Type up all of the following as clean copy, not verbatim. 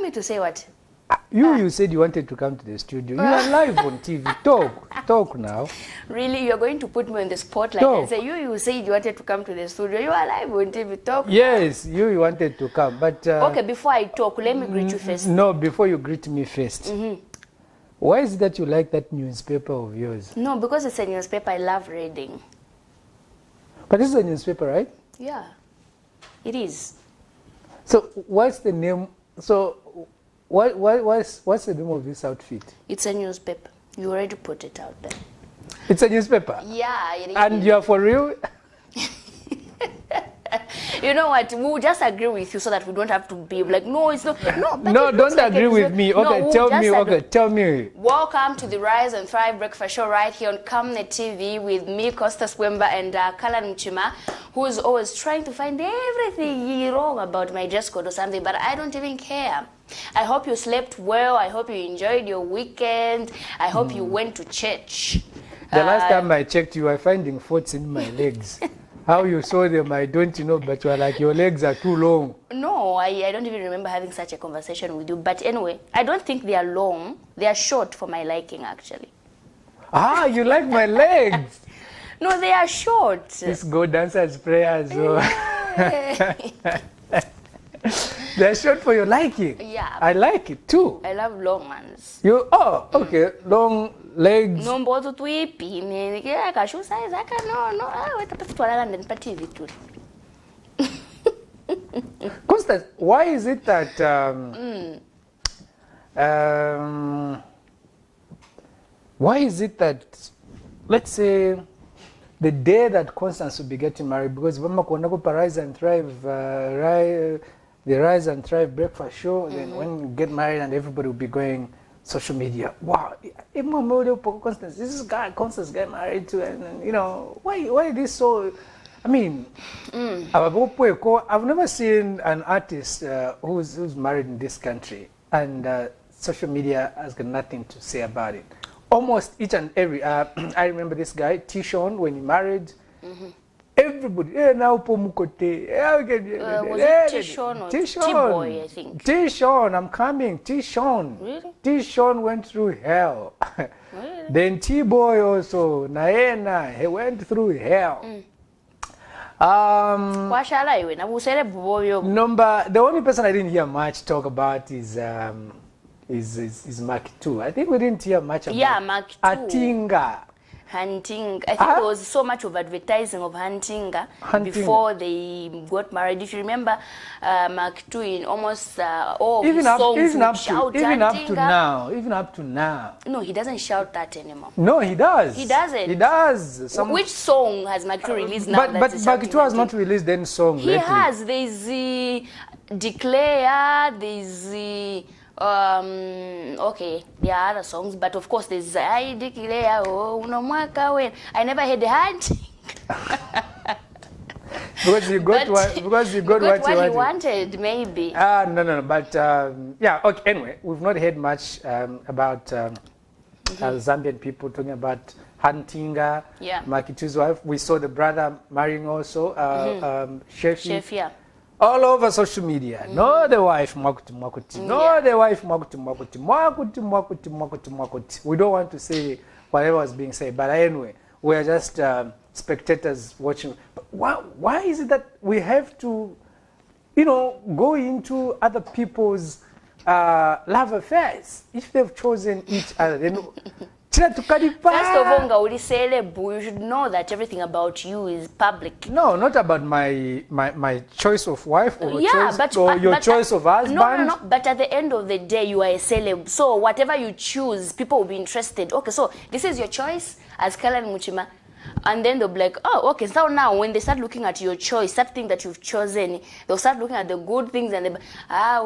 me to say what? You said you wanted to come to the studio. You are live on TV. Talk now. Really, you're going to put me on the spotlight and say, you said you wanted to come to the studio. You are live on TV. Talk. Yes, you wanted to come, but... okay, before I talk, let me greet you first. No, before you greet me first. Why is it that you like that newspaper of yours? No, because it's a newspaper I love reading. But this is a newspaper, right? Yeah, it is. So what's the name? So what's the name of this outfit? It's a newspaper. You already put it out there. It's a newspaper? Yeah, it is. And you're for real? You know what? We'll just agree with you so that we don't have to be like, no, it's not. No, don't agree with me. Okay, no, tell me. Okay, tell me. Welcome to the Rise and Thrive Breakfast Show right here on Camnet TV with me, Costas Wemba, and Kalan Mchima, who is always trying to find everything wrong about my dress code or something, but I don't even care. I hope you slept well. I hope you enjoyed your weekend. I hope you went to church. The last time I checked, you were finding faults in my legs. How you saw them, I don't know, but you are like, your legs are too long. No, I don't even remember having such a conversation with you. But anyway, I don't think they are long. They are short for my liking, actually. Ah, you like my legs? No, they are short. This go dancer's prayers. They're short for your liking. Yeah. I like it too. I love long ones. Okay, long legs. No mbozo tuipime. Kashu size aka no. Weta patutwala ndani pa TV tu. Constance, why is it that why is it that, let's say, the day that Constance will be getting married, because Vama Konako Rise and Thrive, the Rise and Thrive Breakfast Show, then when you get married and everybody will be going social media, wow, Constance, this is guy Constance got married to, and you know, why this so? I mean, I've never seen an artist who's married in this country, and social media has got nothing to say about it. Almost each and every, I remember this guy, T-Sean, when he married, everybody, now Pomukote. Was it T-Sean or T-Boy, I think? T-Sean, I'm coming, T-Sean. Really? T-Sean went through hell. Really? Then T-Boy also, Naena, he went through hell. The only person I didn't hear much talk about is Mark 2. I think we didn't hear much about Mark 2. Atinga. Hunting. I think there was so much of advertising of hunting before they got married. If you remember, Mark 2 in almost all even his up, songs even up to now. No, he doesn't shout that anymore. No, he does. He doesn't. He does. Which song has Mark 2 released now? But Mark 2 has not released any song lately. He has. There's Declare. There's okay, there are other songs, but of course there's I Declare, oh, no mwaka when. I never had the hunting. Because you got what you wanted, maybe. No. But yeah, okay. Anyway, we've not heard much about Zambian people talking about Huntinga, Makitu's wife. We saw the brother marrying also, Chef, yeah. All over social media. No, the wife, Mwakuti. No, the wife, Mwakuti. We don't want to say whatever was being said, but anyway, we are just spectators watching. But why is it that we have to, go into other people's love affairs if they've chosen each other? Then, first of all, you should know that everything about you is public. No, not about my choice of wife or your choice of husband. No. But at the end of the day, you are a celeb. So whatever you choose, people will be interested. Okay, so this is your choice as Kalan Muchima. And then they'll be like, oh, okay, so now when they start looking at your choice, that thing that you've chosen, they'll start looking at the good things and they'll But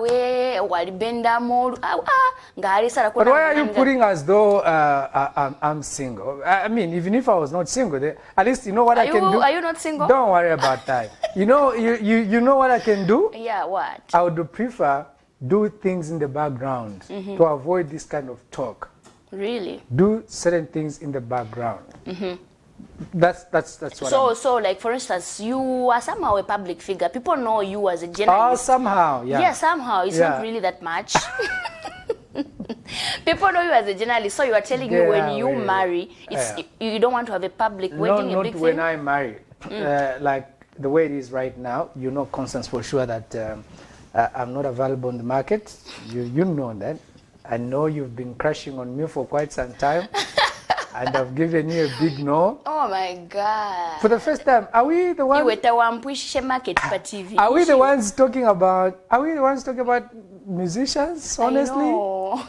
why are you putting as though I'm single? I mean, even if I was not single, at least you know what I can do. Are you not single? Don't worry about that. You know what I can do? Yeah, what? I would prefer do things in the background to avoid this kind of talk. Really? Do certain things in the background. That's what I'm... So like for instance, you are somehow a public figure. People know you as a journalist. Somehow, yeah. Yeah, somehow. It's not really that much. People know you as a journalist, so you are telling me when you marry, you don't want to have a public wedding, no, a big not when thing? I marry. Like the way it is right now, you know, Constance, for sure that I'm not available in the market. You know that. I know you've been crushing on me for quite some time. And I've given you a big no. Oh my God. For the first time, are we the ones... Are we the ones talking about... Are we the ones talking about musicians, honestly? I know.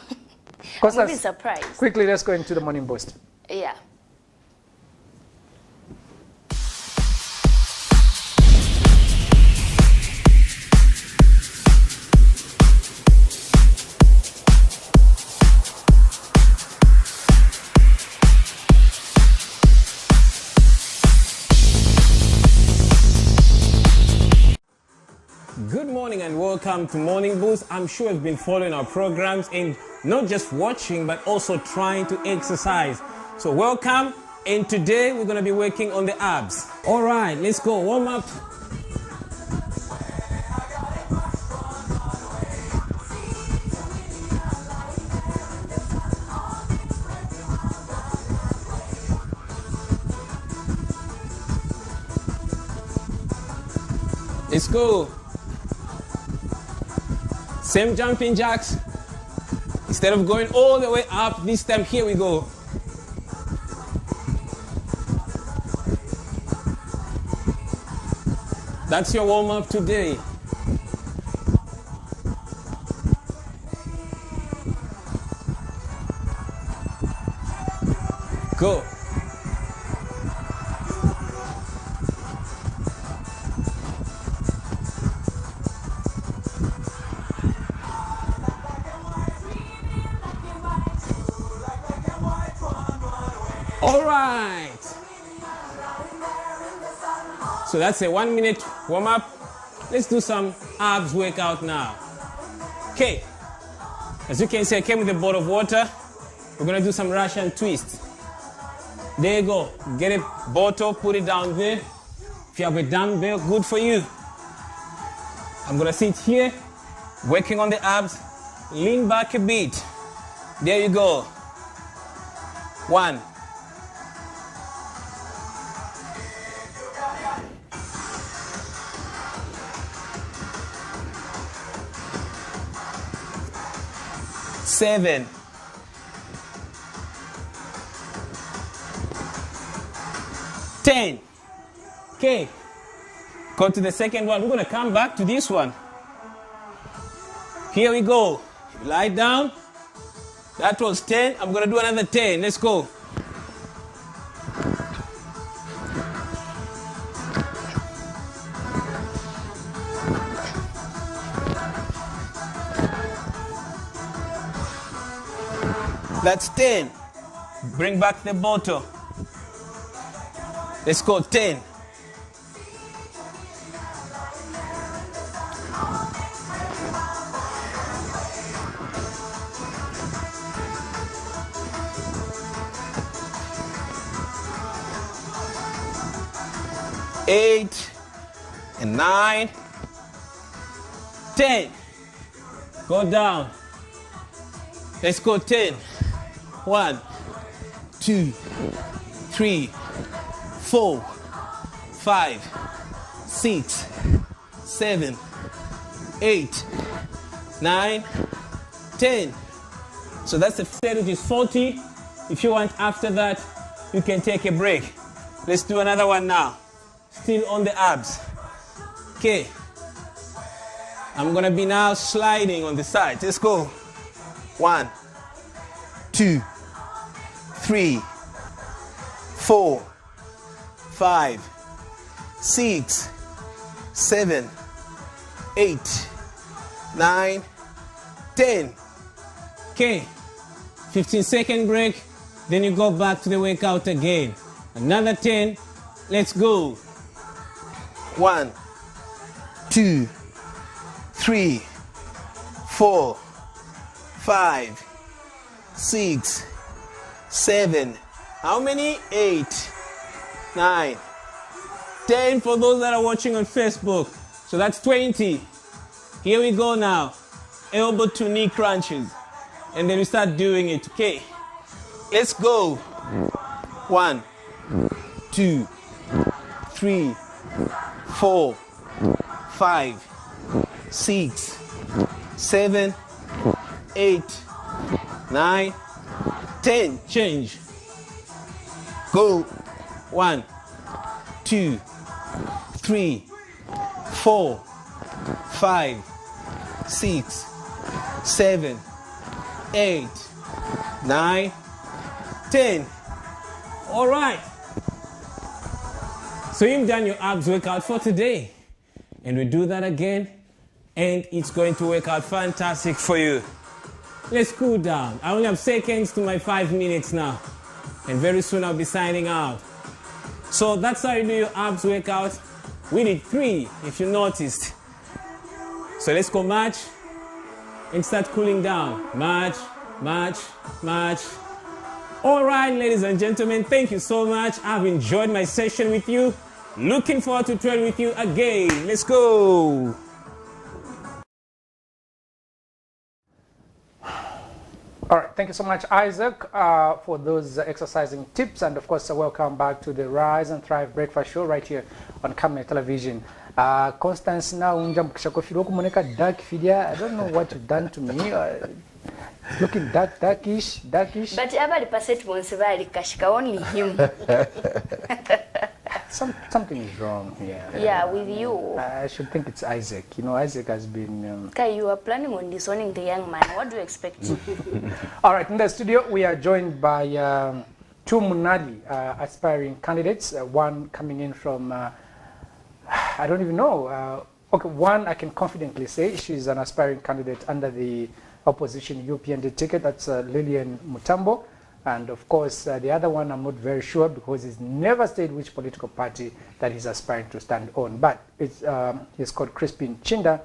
I'm really surprised. Quickly, let's go into the morning boost. Yeah. Good morning and welcome to Morning Boost. I'm sure you've been following our programs and not just watching but also trying to exercise. So welcome, and today we're going to be working on the abs. All right, let's go. Warm up. Let's go. Same jumping jacks. Instead of going all the way up, this time here we go. That's your warm-up today. Go. All right. So that's a 1 minute warm up. Let's do some abs workout now. Okay. As you can see, I came with a bottle of water. We're going to do some Russian twist. There you go. Get a bottle, put it down there. If you have a dumbbell, good for you. I'm going to sit here, working on the abs. Lean back a bit. There you go. 1. 7. 10. Okay. Go to the second one. We're going to come back to this one. Here we go. Lie down. That was 10. I'm going to do another 10. Let's go. That's 10. Bring back the bottle. Let's go 10. Eight and 9, 10. Go down. Let's go 10. 1, 2, 3, 4, 5, 6, 7, 8, 9, 10. So that's the set, which is 40. If you want after that, you can take a break. Let's do another one now. Still on the abs. Okay. I'm going to be now sliding on the side. Let's go. 1, 2, 3, 4, 5, 6, 7, 8, 9, 10. Okay. 15-second break. Then you go back to the workout again. Another 10. Let's go. 1, 2, 3, 4, 5, 6, 7. How many? 8, 9, 10 for those that are watching on Facebook. So that's 20. Here we go now. Elbow to knee crunches. And then we start doing it. Okay. Let's go. 1, 2, 3, 4, 5, 6, 7, 8, 9, 10. Change. Go. 1, 2, 3, 4, 5, 6, 7, 8, 9, 10. All right. So you've done your abs workout for today. And we do that again. And it's going to work out fantastic for you. Let's cool down. I only have seconds to my 5 minutes now. And very soon I'll be signing out. So that's how you do your abs workout. We did 3, if you noticed. So let's go march and start cooling down. March, march, march. All right, ladies and gentlemen, thank you so much. I've enjoyed my session with you. Looking forward to train with you again. Let's go. All right, thank you so much, Isaac, for those exercising tips. And of course, welcome back to the Rise and Thrive Breakfast Show right here on Camnet Television. Constance, now I don't know what you've done to me. Looking darkish. But every person wants to buy the cash, only him. Something is wrong here. Yeah, with you. I should think it's Isaac. You know, Isaac has been... Okay, you are planning on disowning the young man. What do you expect? All right, in the studio, we are joined by 2 Munali aspiring candidates. One coming in from, I don't even know. Okay, one I can confidently say she's an aspiring candidate under the opposition UPND ticket. That's Lillian Mutambo. And of course, the other one I'm not very sure because he's never said which political party that he's aspiring to stand on. But it's, he's called Crispin Chinda,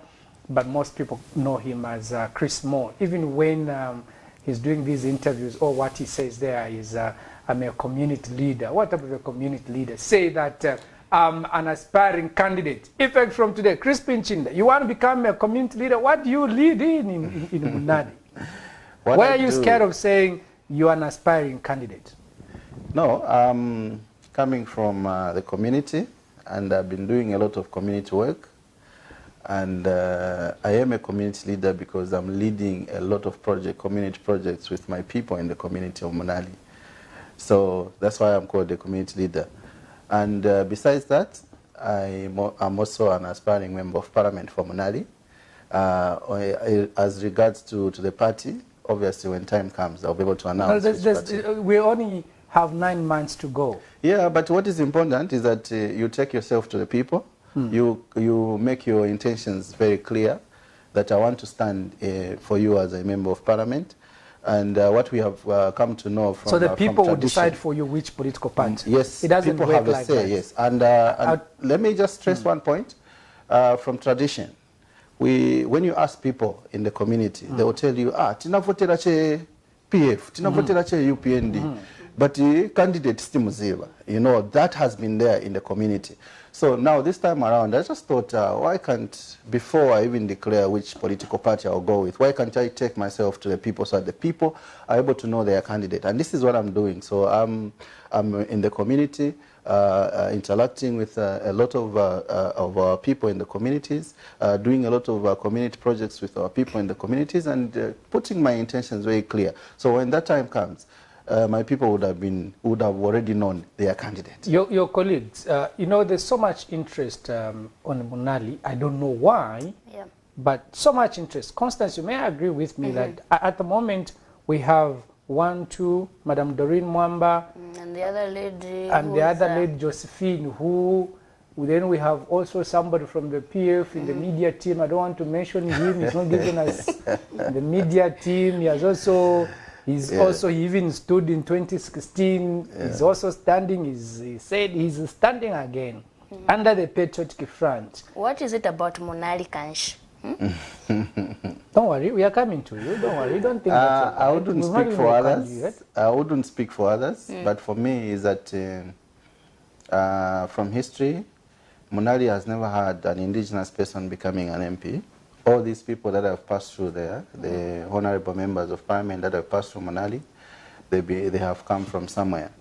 but most people know him as Chris Moore. Even when he's doing these interviews, or what he says there is, I'm a community leader. What type of a community leader? Say that I'm an aspiring candidate. Effect from today, Crispin Chinda, you want to become a community leader? What do you lead in Munadi? Why are you scared of saying you are an aspiring candidate? No, I'm coming from the community, and I've been doing a lot of community work. And I am a community leader because I'm leading a lot of community projects with my people in the community of Munali. So that's why I'm called a community leader. And besides that, I'm also an aspiring member of parliament for Munali. As regards to the party, obviously, when time comes, I'll be able to announce. We only have 9 months to go. Yeah, but what is important is that you take yourself to the people. You make your intentions very clear that I want to stand for you as a member of parliament. And what we have come to know from... So the people will decide for you which political party? Yes, it doesn't people work have a like say, that. yes. And let me just stress one point from tradition. When you ask people in the community, they will tell you, tinavotera che PF, tinavotera che UPND, but the candidate still Muziva. You know, that has been there in the community. So now this time around, I just thought, why can't, before I even declare which political party I'll go with, why can't I take myself to the people so that the people are able to know their candidate? And this is what I'm doing. So I'm in the community, interacting with a lot of our people in the communities, doing a lot of community projects with our people in the communities, and putting my intentions very clear. So when that time comes, my people would have already known their candidate. Your colleagues, you know, there's so much interest on Munali. I don't know why, but so much interest. Constance, you may agree with me that at the moment we have 1, 2, Madame Doreen Mwamba, and the other lady, lady Josephine, who then we have also somebody from the PF in the media team. I don't want to mention him. He's not giving us the media team. He has also. He even stood in 2016. He's also standing. He said he's standing again under the Patriotic Front. What is it about Munali Kansh? Don't worry, we are coming to you. Don't worry, don't think that I wouldn't speak for others. I wouldn't speak for others, but for me is that From history, Monali has never had an indigenous person becoming an MP. All these people that have passed through there, the honorable members of parliament that have passed through Monali, they have come from somewhere.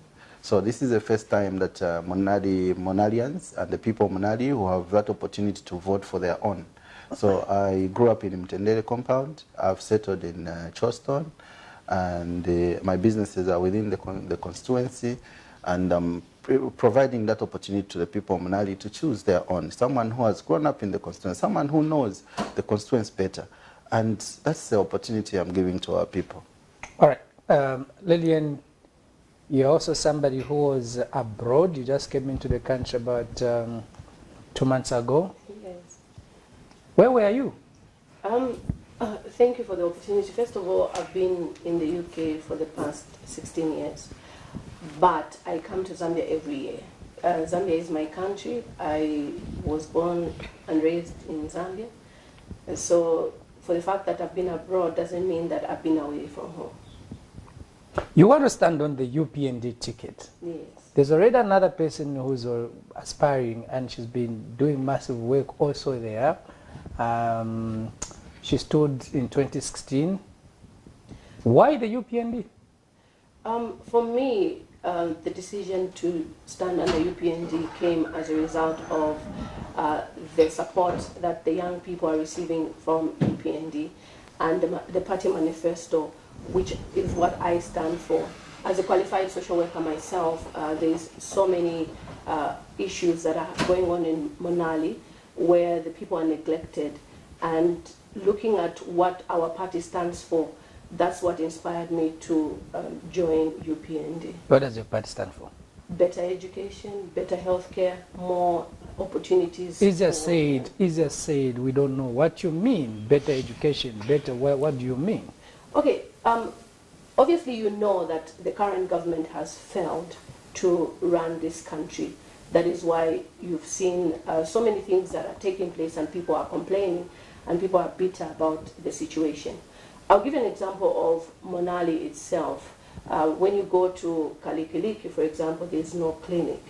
So this is the first time that Monalians and the people of Monali who have that opportunity to vote for their own. So I grew up in Mtendere compound. I've settled in Charleston, and my businesses are within the constituency, and I'm providing that opportunity to the people of Monali to choose their own. Someone who has grown up in the constituency, someone who knows the constituency better. And that's the opportunity I'm giving to our people. All right. Lillian, you're also somebody who was abroad. You just came into the country about 2 months ago. Yes. Where were you? Thank you for the opportunity. First of all, I've been in the UK for the past 16 years, but I come to Zambia every year. Zambia is my country. I was born and raised in Zambia. And so for the fact that I've been abroad doesn't mean that I've been away from home. You want to stand on the UPND ticket. Yes. There's already another person who's aspiring, and she's been doing massive work also there. She stood in 2016. Why the UPND? For me, the decision to stand under UPND came as a result of the support that the young people are receiving from UPND and the party manifesto, which is what I stand for. As a qualified social worker myself, there's so many issues that are going on in Monali where the people are neglected, and looking at what our party stands for, that's what inspired me to join UPND. What does your party stand for? Better education, better healthcare, more opportunities. Easier said, we don't know what you mean. Better education, better, what do you mean? Okay, obviously you know that the current government has failed to run this country. That is why you've seen so many things that are taking place, and people are complaining and people are bitter about the situation. I'll give you an example of Monali itself. When you go to Kalikiliki, for example, there's no clinic.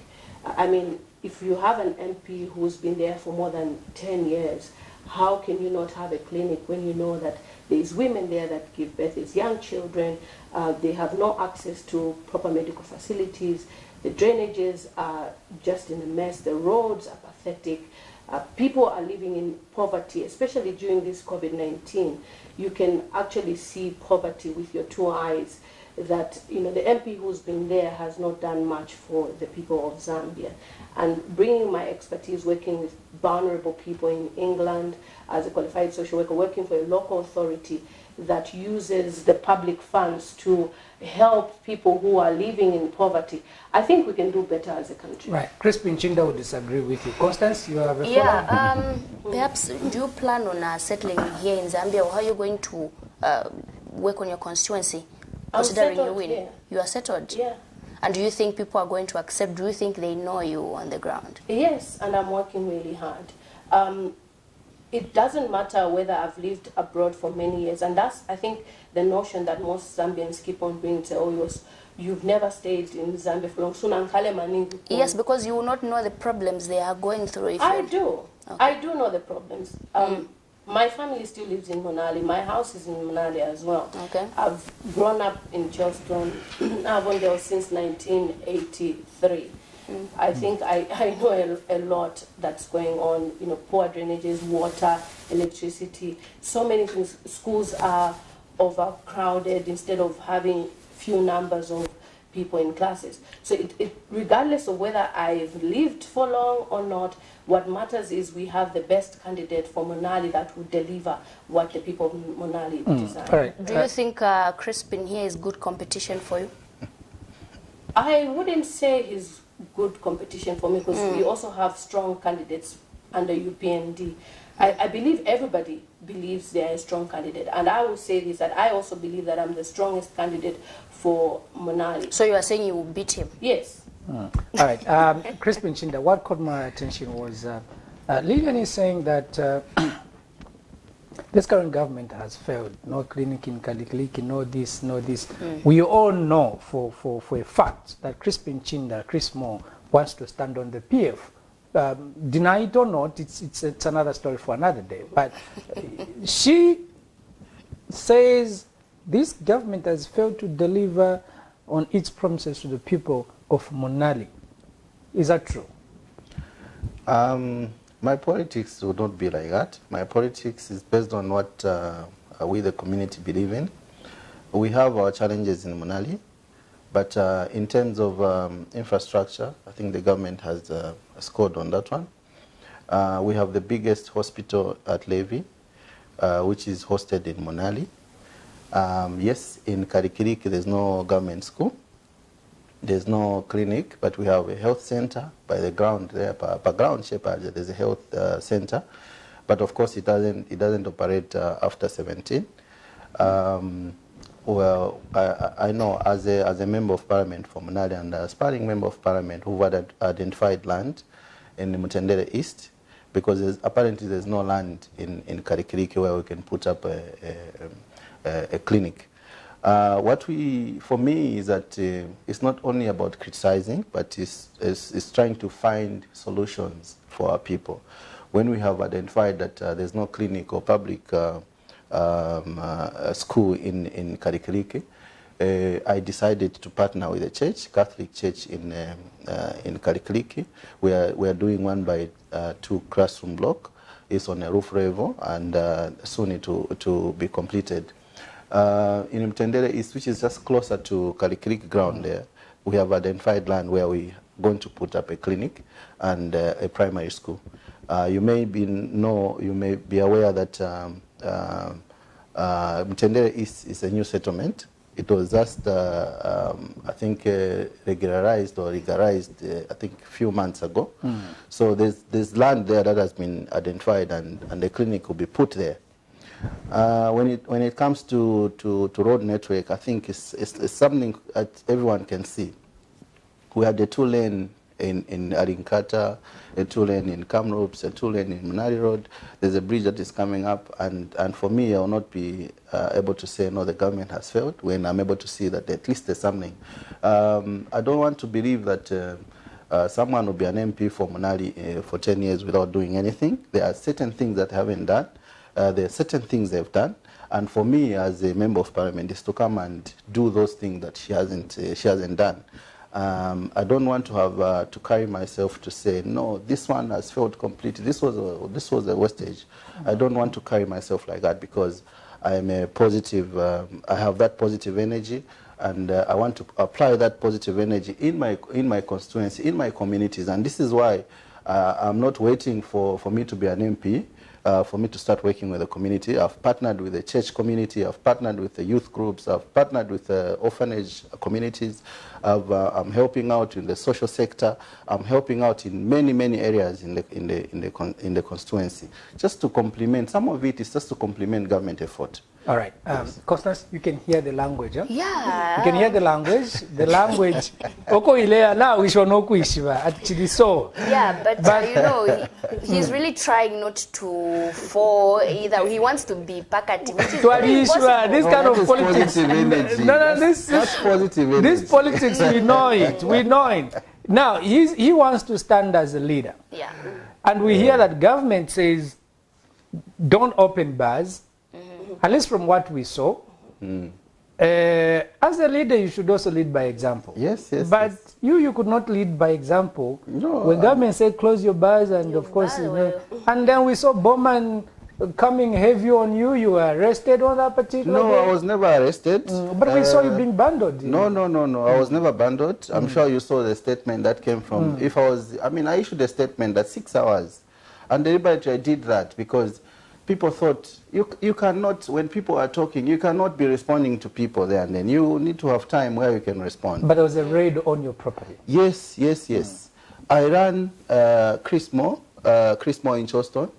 I mean, if you have an MP who's been there for more than 10 years, how can you not have a clinic when you know that there's women there that give birth, there's young children, they have no access to proper medical facilities, the drainages are just in a mess, the roads are pathetic, people are living in poverty, especially during this COVID-19. You can actually see poverty with your two eyes, that the MP who's been there has not done much for the people of Zambia. And bringing my expertise, working with vulnerable people in England as a qualified social worker, working for a local authority that uses the public funds to help people who are living in poverty, I think we can do better as a country. Right. Crispin Chinda would disagree with you. Constance, you have a follow-up? Yeah, perhaps do you plan on settling here in Zambia, or how are you going to work on your constituency? Considering you win, here. You are settled. Yeah. And do you think people are going to accept? Do you think they know you on the ground? Yes, and I'm working really hard. It doesn't matter whether I've lived abroad for many years, and that's, I think, the notion that most Zambians keep on bringing to, oh, you've never stayed in Zambia for long. Yes, because you will not know the problems they are going through. I do. Okay. I do know the problems. My family still lives in Monali. My house is in Monali as well. Okay. I've grown up in Charleston. I've been there since 1983. I think I know a lot that's going on, poor drainages, water, electricity, so many things. Schools are overcrowded instead of having few numbers of people in classes. So regardless of whether I've lived for long or not, what matters is we have the best candidate for Monali that will deliver what the people of Monali desire. All right. Do you think Crispin here is good competition for you? I wouldn't say he's good competition for me, because we also have strong candidates under UPND. I believe everybody believes they are a strong candidate, and I will say this, that I also believe that I'm the strongest candidate for Monali. So you are saying you will beat him? Yes. All right. Crispin Chinda, what caught my attention was Lillian is saying that this current government has failed. No clinic in Kalikiliki, no this, no this. We all know for a fact that Crispin Chinda, Chris Moore, wants to stand on the PF. Deny it or not, it's another story for another day. But she says this government has failed to deliver on its promises to the people of Monali. Is that true? My politics would not be like that. My politics is based on what we, the community, believe in. We have our challenges in Monali, but in terms of infrastructure, I think the government has scored on that one. We have the biggest hospital at Levi, which is hosted in Monali. Yes, in Karikiriki there's no government school. There's no clinic, but we have a health center by the ground there, per ground shepherd. There's a health center, but of course it doesn't operate after 17. Well, I know as a member of parliament for Monali and a aspiring member of parliament who had identified land in the Mutendere East, because apparently there's no land in Karikiriki where we can put up a clinic. For me is that it's not only about criticizing, but it's trying to find solutions for our people. When we have identified that there's no clinic or public school in Karikiriki, I decided to partner with the church, Catholic Church in Karikiriki. We are doing 1x2 classroom block. It's on a roof level and soon to be completed. In Mtendere East, which is just closer to Karikiriki ground there, we have identified land where we are going to put up a clinic and a primary school. You may be aware that Mtendere East is a new settlement. It was just, I think, regularized, I think, a few months ago. So there's land there that has been identified, and the clinic will be put there. When it comes to road network, I think it's something that everyone can see. We had a 2-lane in Arinkata, a 2-lane in Kamloops, a 2-lane in Monali Road. There's a bridge that is coming up, and for me, I will not be able to say, no, the government has failed, when I'm able to see that at least there's something. I don't want to believe that someone will be an MP for Monali for 10 years without doing anything. There are certain things that they haven't done. There are certain things they've done, and for me as a member of parliament is to come and do those things that she hasn't done. I don't want to have to carry myself to say, no, this one has failed completely. This was a wastage. I don't want to carry myself like that, because I am a positive. I have that positive energy, and I want to apply that positive energy in my constituency, in my communities, and this is why I'm not waiting for me to be an MP. For me to start working with the community. I've partnered with the church community, I've partnered with the youth groups, I've partnered with the orphanage communities, I'm helping out in the social sector, I'm helping out in many areas in the constituency. Just to complement, some of it is just to complement government effort. All right. Constance, you can hear the language, huh? Yeah. You can hear the language. The language. Oko ilea na wishono kuishiba at Chidiso. Yeah, but you know, he's really trying not to fall either. He wants to be pakati, which is very impossible. This kind of politics. That's positive energy. This politics, we know it. We know it. Now, he wants to stand as a leader. Yeah. And we hear that government says, don't open bars. At least from what we saw, as a leader, you should also lead by example. Yes. But you could not lead by example. No. When government said close your bars, and of course, and then we saw Bowman coming heavy on you. You were arrested on that particular day. No, I was never arrested. But we saw you being bundled. No. I was never bundled. I'm sure you saw the statement that came from. I issued a statement that 6 hours, and deliberately I did that because people thought you cannot, when people are talking, you cannot be responding to people there and then. You need to have time where you can respond. But there was a raid on your property. Yes. I ran Chris Moore in Charleston,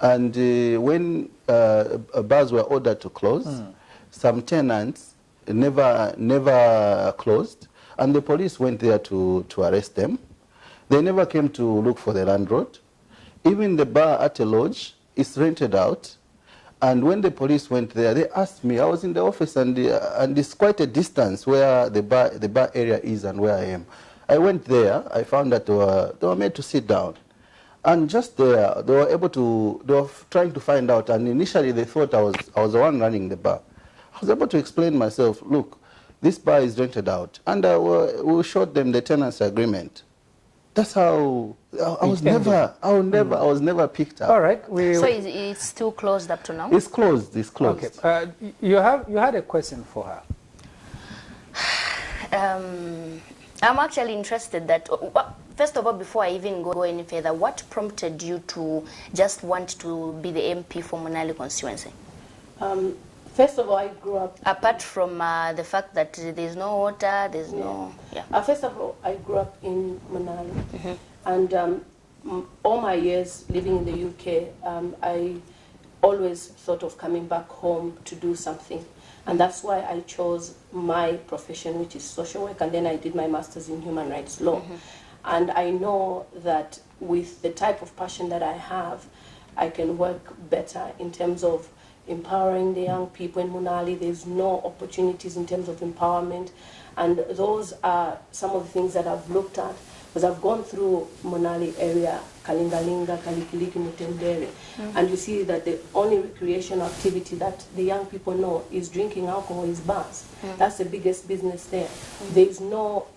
and when bars were ordered to close, some tenants never closed, and the police went there to arrest them. They never came to look for the landlord. Even the bar at a lodge is rented out, and when the police went there, they asked me. I was in the office, and it's quite a distance where the bar area is and where I am. I went there. I found that they were made to sit down. And just there, they were trying to find out, and initially they thought I was the one running the bar. I was able to explain myself, look, this bar is rented out. And we showed them the tenancy agreement. That's how I was never picked up. All right. So it's still closed up to now? It's closed. It's closed. Okay. You had a question for her. I'm actually interested that, first of all, before I even go any further, what prompted you to just want to be the MP for Monali constituency? First of all, I grew up... Apart from the fact that there's no water, there's no... Yeah. First of all, I grew up in Monali. And all my years living in the UK, I always thought of coming back home to do something. And that's why I chose my profession, which is social work, and then I did my master's in human rights law. And I know that with the type of passion that I have, I can work better in terms of empowering the young people in Monali. There's no opportunities in terms of empowerment. And those are some of the things that I've looked at, because I've gone through Monali area, Kalingalinga, Kalikiliki, Mutendere, and you see that the only recreational activity that the young people know is drinking alcohol, is bars. That's the biggest business there. There's no,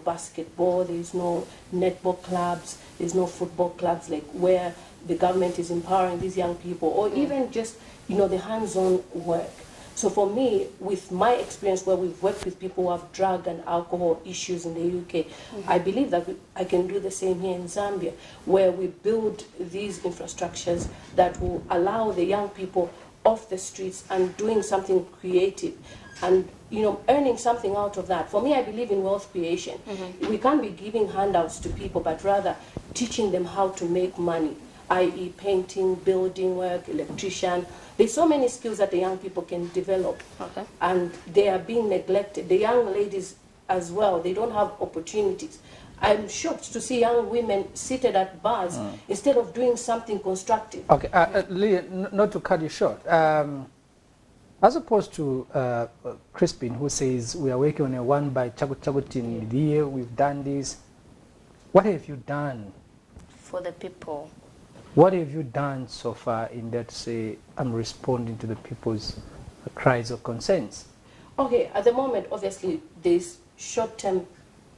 basketball, there's no netball clubs, there's no football clubs like where the government is empowering these young people, or even just, the hands-on work. So for me, with my experience where we've worked with people who have drug and alcohol issues in the UK, I believe that I can do the same here in Zambia, where we build these infrastructures that will allow the young people off the streets and doing something creative and earning something out of that. For me, I believe in wealth creation. We can't be giving handouts to people, but rather teaching them how to make money, i.e. painting, building work, electrician. There's so many skills that the young people can develop, and they are being neglected. The young ladies as well, they don't have opportunities. I'm shocked to see young women seated at bars instead of doing something constructive. Okay, Leah, not to cut you short, as opposed to Crispin, who says we are working on a one by Chagutin year, we've done this. What have you done for the people? What have you done so far in that, say, I'm responding to the people's cries or concerns? Okay, at the moment, obviously, there's short-term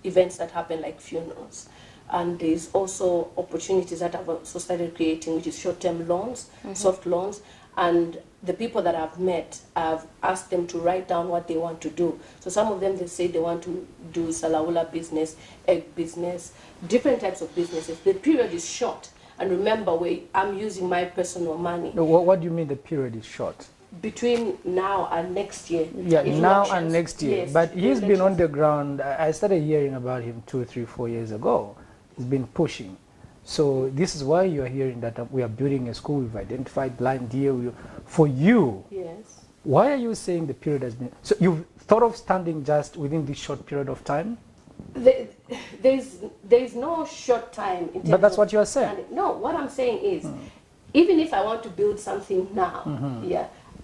events that happen like funerals. And there's also opportunities that I've also started creating, which is short-term loans, soft loans. And the people that I've met, I've asked them to write down what they want to do. So some of them, they say they want to do salaula business, egg business, different types of businesses. The period is short. And remember, I'm using my personal money. What do you mean the period is short? Between now and next year. Yeah, now and next year. Yes, but he's been on the ground. I started hearing about him 2, 3, 4 years ago. He's been pushing. So this is why you are hearing that we are building a school. We've identified blind here. For you, yes. Why are you saying the period has been... So you've thought of standing just within this short period of time? There's no short time. But that's what you're saying. No, what I'm saying is, even if I want to build something now,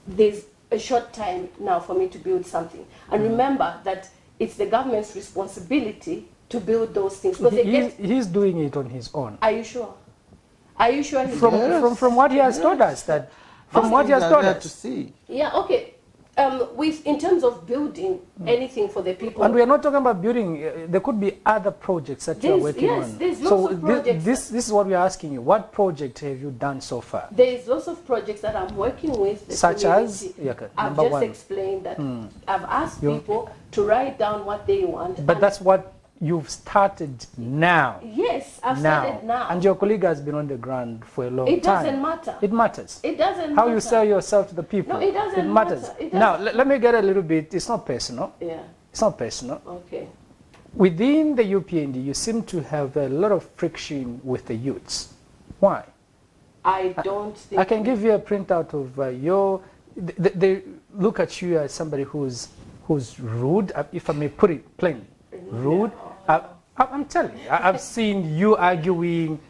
there's a short time now for me to build something. And remember that it's the government's responsibility to build those things. He's doing it on his own. Are you sure? Are you sure? From what he has told us, that from what he has told us. To see. Yeah. Okay. In terms of building anything for the people. And we are not talking about building. There could be other projects that you are working on. Yes, there's lots of projects. This is what we are asking you. What project have you done so far? There's lots of projects that I'm working with. Such as? I've just explained that. I've asked people to write down what they want. But that's what you've started now. Yes, I've started now. And your colleague has been on the ground for a long time. It doesn't matter. It matters. It doesn't How matter. you sell yourself to the people. No, it doesn't It matters. matter. It Now, doesn't. let me get a little bit, it's not personal. Yeah. It's not personal. Okay. Within the UPND, you seem to have a lot of friction with the youths. Why? I don't think... I can give you a printout of your... They look at you as somebody who's rude, if I may put it plain. Rude. I'm telling you, I've seen you arguing.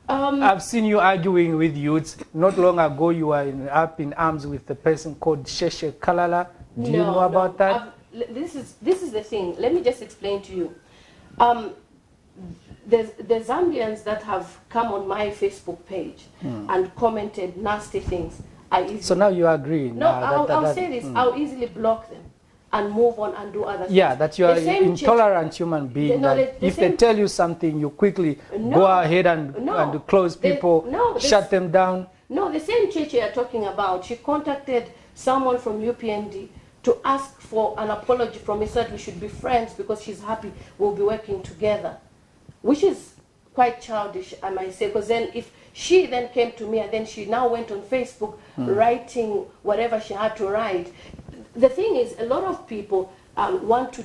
I've seen you arguing with youths. Not long ago, you were up in arms with the person called Sheshe Kalala. Do you know about that? This is the thing. Let me just explain to you. the Zambians that have come on my Facebook page and commented nasty things, So now you agree? No, now I'll say this. I'll easily block them and move on and do other things. Yeah, that you are The an same intolerant human being. No, that the if they same- tell you something, you quickly go ahead and close people, shut them down. No, the same church you are talking about, she contacted someone from UPND to ask for an apology from me, said we should be friends because she's happy we'll be working together, which is quite childish, I might say, because then if she then came to me and then she now went on Facebook writing whatever she had to write. The thing is, a lot of people want to,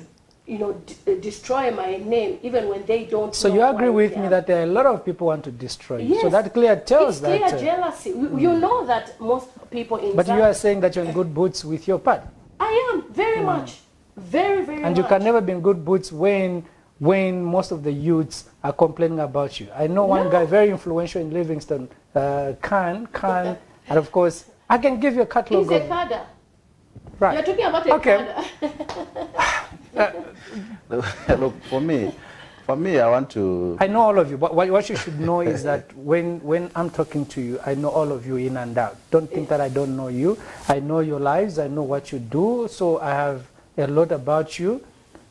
destroy my name even when they don't. So know you who agree I with am. me that there are a lot of people want to destroy you. Yes. So that clear tells it's clear that. jealousy. You know that most people in But you Zambia- are saying that you're in good boots with your partner. I am very much, very, very And much. you can never be in good boots when most of the youths are complaining about you. I know one guy very influential in Livingston, Khan, and of course, I can give you a catalog He's a of... cadre. Right. You're talking about a Okay. cadre. Look, for me, I want to. I know all of you, but what you should know is that when I'm talking to you, I know all of you in and out. Don't think that I don't know you. I know your lives. I know what you do. So I have a lot about you.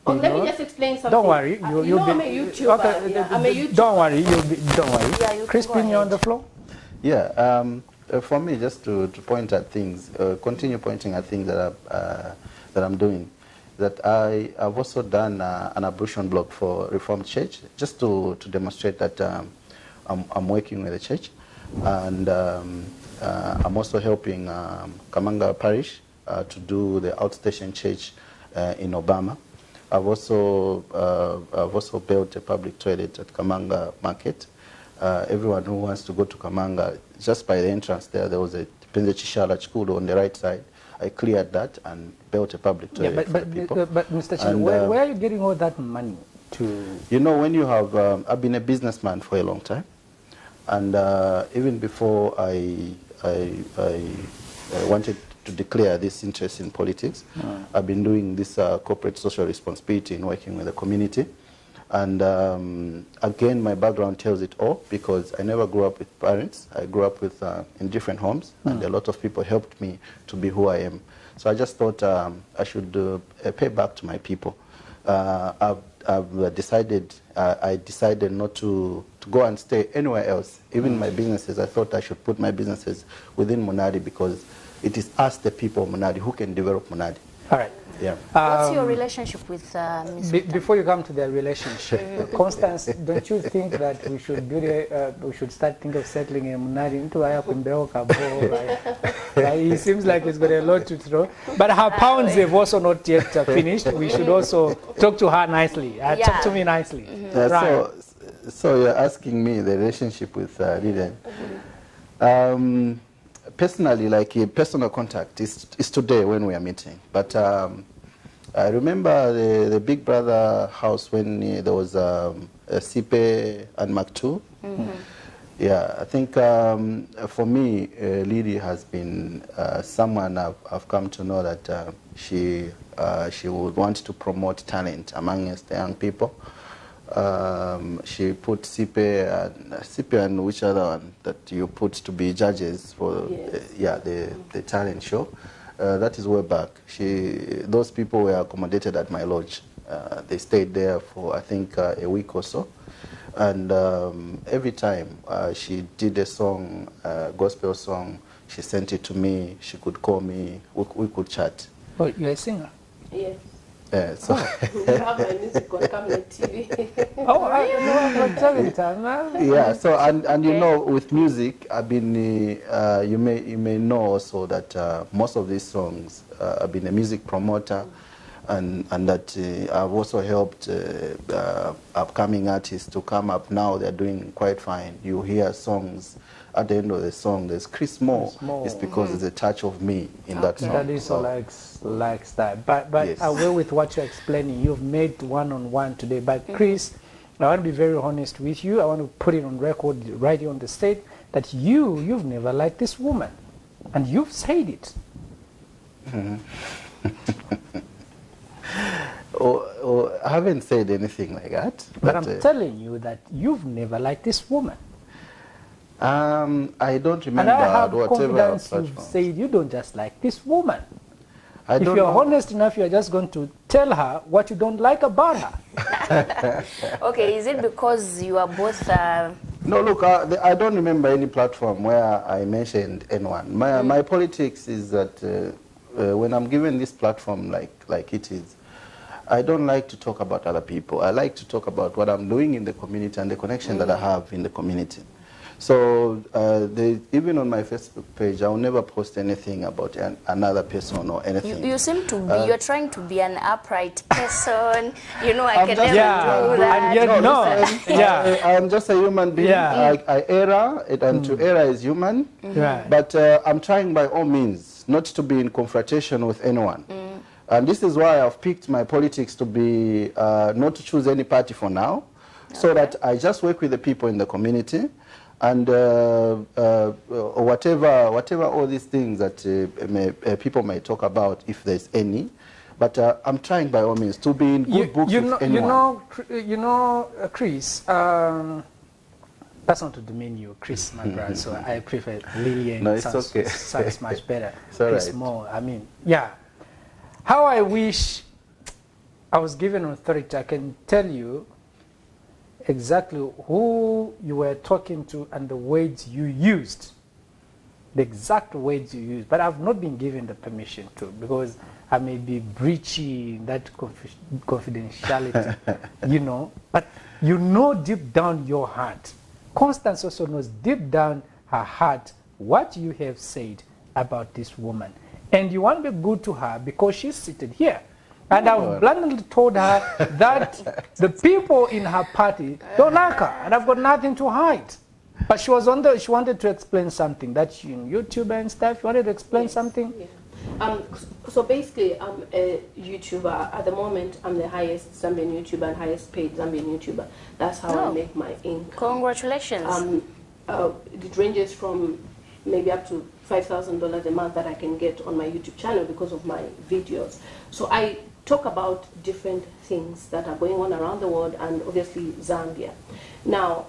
Oh, you let know. me just explain something. Don't worry. You know I'm a YouTuber. Okay, Yeah, I'm a YouTuber. Don't worry. Don't worry. Yeah, you can Crispin, go you're on the ahead. floor. Yeah, for me, just to point at things, continue pointing at things that I'm doing. That I've also done an ablution blog for Reformed Church, just to demonstrate that I'm working with the church, and I'm also helping Kamanga Parish to do the outstation church in Obama. I've also built a public toilet at Kamanga Market. Everyone who wants to go to Kamanga, just by the entrance there was a Penze Chishala Chikulo on the right side. I cleared that and built a public toilet Yeah, for the people. but Mr. Chile, And, where are you getting all that money to? You know, when you have, I've been a businessman for a long time, and even before I wanted to declare this interest in politics, I've been doing this corporate social responsibility in working with the community. And again, my background tells it all, because I never grew up with parents. I grew up with in different homes, and a lot of people helped me to be who I am. So I just thought I should pay back to my people. I've decided, I decided not to go and stay anywhere else. Even my businesses, I thought I should put my businesses within Munadi, because it is us, the people of Munadi, who can develop Munadi. All right. Yeah. What's your relationship with Ms. Before you come to their relationship, Constance, don't you think that we should we should start thinking of settling in Munadi into Ayakumbeo Kabo? He seems like he's got a lot to throw. But her pounds have also not yet finished. We should also talk to her nicely. Talk to me nicely. Right. So you're asking me the relationship with Lilian. Personally, like a personal contact is today when we are meeting. But I remember the Big Brother house when there was Sipe and Maktu. Yeah, I think for me, Lily has been someone I've come to know that she would want to promote talent amongst the young people. She put Sipe and which other one that you put to be judges for the talent show. That is way back. Those people were accommodated at my lodge. They stayed there for, I think, a week or so. And every time she did a song, gospel song, she sent it to me. She could call me. We could chat. Oh, you're a singer? Yes. So You have my music on Camnet TV. Oh, I know. I'm telling time. yeah. So and you know, with music, I've been you may know also that most of these songs I've been a music promoter, and that I've also helped upcoming artists to come up. Now they're doing quite fine. You hear songs. At the end of the song, there's Chris Moore. It's because there's a touch of me in that song. That is so like that. But Yes. away with what you're explaining, you've made one-on-one today. But Chris, I want to be very honest with you. I want to put it on record right here on the stage that you've never liked this woman. And you've said it. I haven't said anything like that. But I'm telling you that you've never liked this woman. I don't remember. And I have whatever confidence you've platform. said you don't just like this woman. I If don't you're know. honest enough, you're just going to tell her what you don't like about her. Okay, is it because you are both... No, look, I don't remember any platform where I mentioned anyone. My politics is that when I'm given this platform like it is, I don't like to talk about other people. I like to talk about what I'm doing in the community and the connection that I have in the community. So even on my Facebook page, I will never post anything about another person or anything. You seem to be, you're trying to be an upright person. You know, I I'm can just- never do that. And yet, no. I'm just a human being. Yeah. I err, and to err is human. Right. But I'm trying by all means not to be in confrontation with anyone. And this is why I've picked my politics to be not to choose any party for now, so that I just work with the people in the community. And whatever all these things that people may talk about, if there's any, but I'm trying by all means to be in good books with anyone. You know, Chris. That's not to demean you, Chris, my brother. So I prefer Lillian. No, it's sounds, okay. sounds much better. It's all Chris right. more. I mean, yeah. How I wish I was given authority. I can tell you exactly who you were talking to and the words you used, the exact words you used. But I've not been given the permission to, because I may be breaching that confidentiality, you know. But you know deep down your heart. Constance also knows deep down her heart what you have said about this woman. And you want to be good to her because she's seated here. And I've bluntly told her that the people in her party don't like her, and I've got nothing to hide. But she was on she wanted to explain something. That she in YouTube and stuff. She wanted to explain something. Yeah. So basically, I'm a YouTuber. At the moment, I'm the highest Zambian YouTuber and highest paid Zambian YouTuber. That's how I make my income. Congratulations. It ranges from maybe up to $5,000 a month that I can get on my YouTube channel because of my videos. So I talk about different things that are going on around the world and obviously Zambia. Now,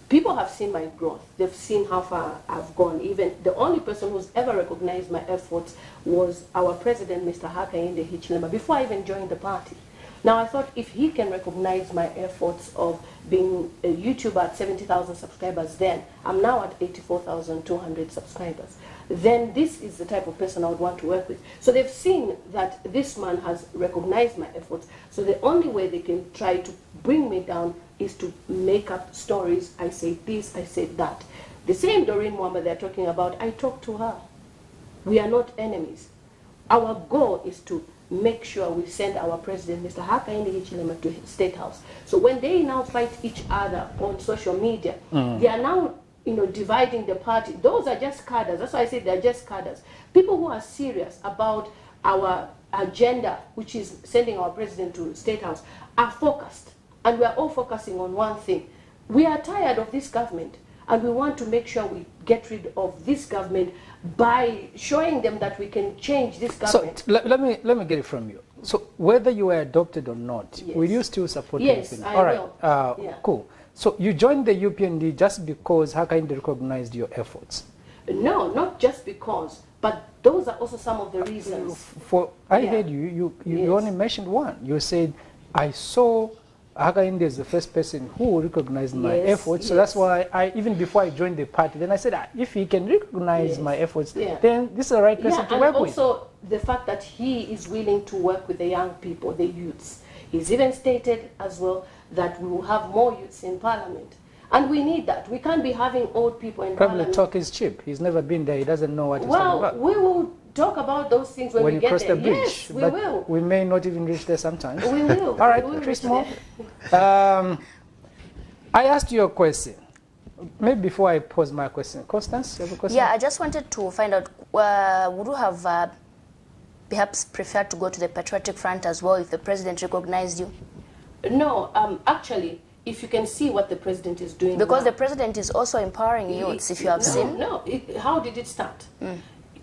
people have seen my growth. They've seen how far I've gone. Even the only person who's ever recognized my efforts was our president, Mr. Hakainde Hichilema, before I even joined the party. Now, I thought if he can recognize my efforts of being a YouTuber at 70,000 subscribers then, I'm now at 84,200 subscribers, then this is the type of person I would want to work with. So they've seen that this man has recognized my efforts. So the only way they can try to bring me down is to make up stories. I say this, I say that. The same Doreen Mwamba they're talking about, I talked to her. We are not enemies. Our goal is to make sure we send our president, Mr. Hakainde Hichilema, to his State House. So when they now fight each other on social media, they are now, dividing the party. Those are just cadres. That's why I say they're just cadres. People who are serious about our agenda, which is sending our president to State House, are focused. And we are all focusing on one thing. We are tired of this government, and we want to make sure we get rid of this government by showing them that we can change this government. So let me get it from you. So whether you were adopted or not, will you still support Yes, UPND? I All right, will. Yeah. cool. So you joined the UPND just because Hakainde recognized your efforts? No, not just because, but those are also some of the reasons. I heard you only mentioned one. You said, I saw Hakainde is the first person who recognized my efforts, so that's why even before I joined the party, then I said, if he can recognize my efforts, then this is the right person to work with. And also the fact that he is willing to work with the young people, the youths. He's even stated as well that we will have more youths in parliament. And we need that. We can't be having old people in parliament. Probably talk is cheap. He's never been there. He doesn't know what he's talking about. Well, we will talk about those things when we you get cross there. the bridge. Yes, we but will. We may not even reach there sometimes. We will. All right, We will Chris reach Moore. there. I asked you a question. Maybe before I pose my question. Constance, you have a question? Yeah, I just wanted to find out, would you have perhaps preferred to go to the Patriotic Front as well if the president recognized you? No, actually, if you can see what the president is doing Because now, the president is also empowering youths, if you have seen. No, how did it start?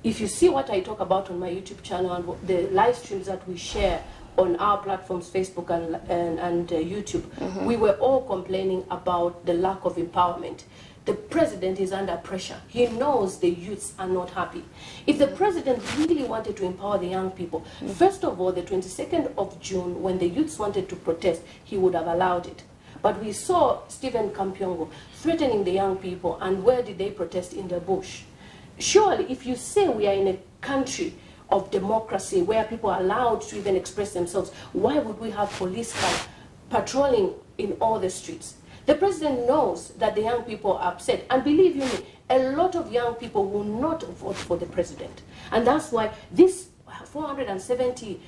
If you see what I talk about on my YouTube channel and the live streams that we share on our platforms, Facebook and YouTube, we were all complaining about the lack of empowerment. The president is under pressure. He knows the youths are not happy. If the president really wanted to empower the young people, first of all, the 22nd of June, when the youths wanted to protest, he would have allowed it. But we saw Stephen Kampyongo threatening the young people, and where did they protest? In the bush. Surely, if you say we are in a country of democracy where people are allowed to even express themselves, why would we have police cars patrolling in all the streets? The president knows that the young people are upset, and believe you me, a lot of young people will not vote for the president. And that's why this 470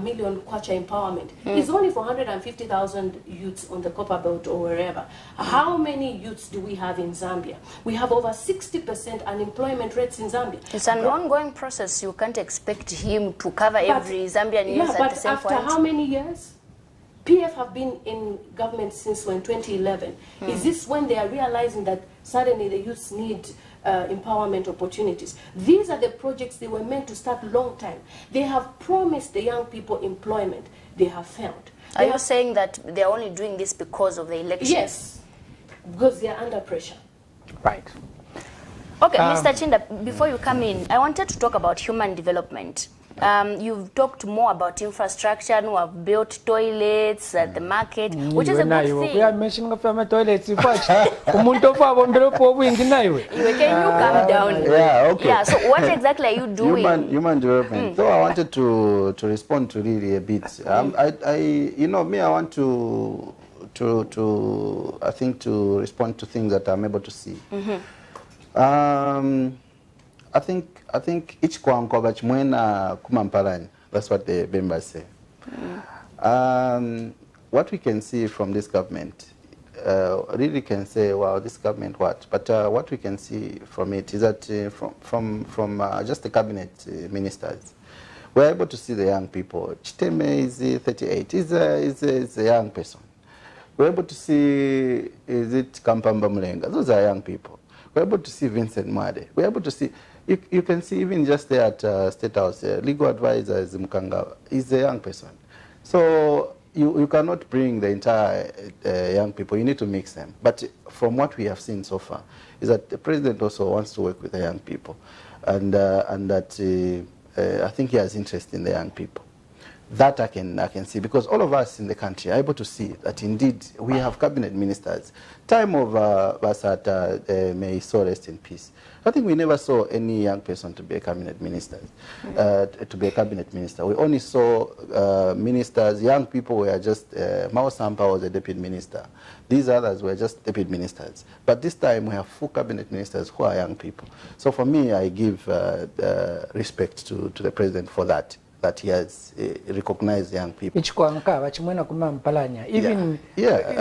million kwacha empowerment is only for 150,000 youths on the Copper Belt or wherever. How many youths do we have in Zambia? We have over 60% unemployment rates in Zambia. It's an ongoing process. You can't expect him to cover every Zambian youth at the same point. But after how many years? PF have been in government since when, 2011. Is this when they are realizing that suddenly the youths need empowerment opportunities? These are the projects they were meant to start long time. They have promised the young people employment. They have failed. Are you saying that they are only doing this because of the election? Yes, because they are under pressure. Right. Okay, Mr. Chinda, before you come in, I wanted to talk about human development. You've talked more about infrastructure, and we have built toilets at the market, which is a good thing. We are mentioning of toilets. Can you calm down? Yeah, okay. Yeah, so what exactly are you doing? Human development. So I wanted to respond to really a bit. I want to respond to things that I'm able to see. I think each kwanko bachmwena kumampalani. That's what the members say. What we can see from this government, really can say, wow, this government what? But what we can see from it is that from just the cabinet ministers, we're able to see the young people. Chiteme is 38. Is a young person. We're able to see, is it Kampamba Mulenga? Those are young people. We're able to see Vincent Mwade. We're able to see, you can see even just there at State House, legal advisor is Mkanga, is a young person. So you cannot bring the entire young people, you need to mix them. But from what we have seen so far, is that the president also wants to work with the young people. And that I think he has interest in the young people. That I can see, because all of us in the country are able to see that indeed we have cabinet ministers. Time of Basata, may he so rest in peace. I think we never saw any young person to be a cabinet minister. We only saw ministers. Young people were just Mao Sampa was a deputy minister. These others were just deputy ministers. But this time we have full cabinet ministers who are young people. So for me, I give respect to the president for that he has recognized young people. Even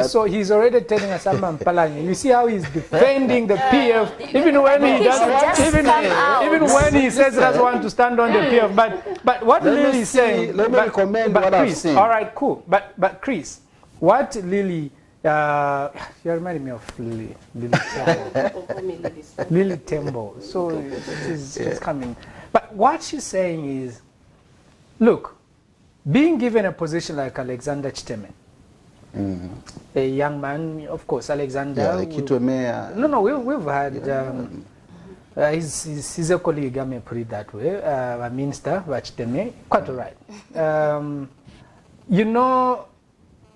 so he's already telling us Mpalanya. You see how he's defending the PF, even when he doesn't, even when he says he doesn't want to stand on the PF. But what Lily is saying, let me recommend what I've seen. All right, cool. But Chris, what Lily, you reminded me of Lily Tembo. Lily Tembo. So it's coming. But what she's saying is, look, being given a position like Alexander Chiteme, a young man, of course, Alexander. Yeah, the Kitwe mayor. No, we've had, he's a colleague, I may put it that way, a minister, Chiteme, quite all right. You know,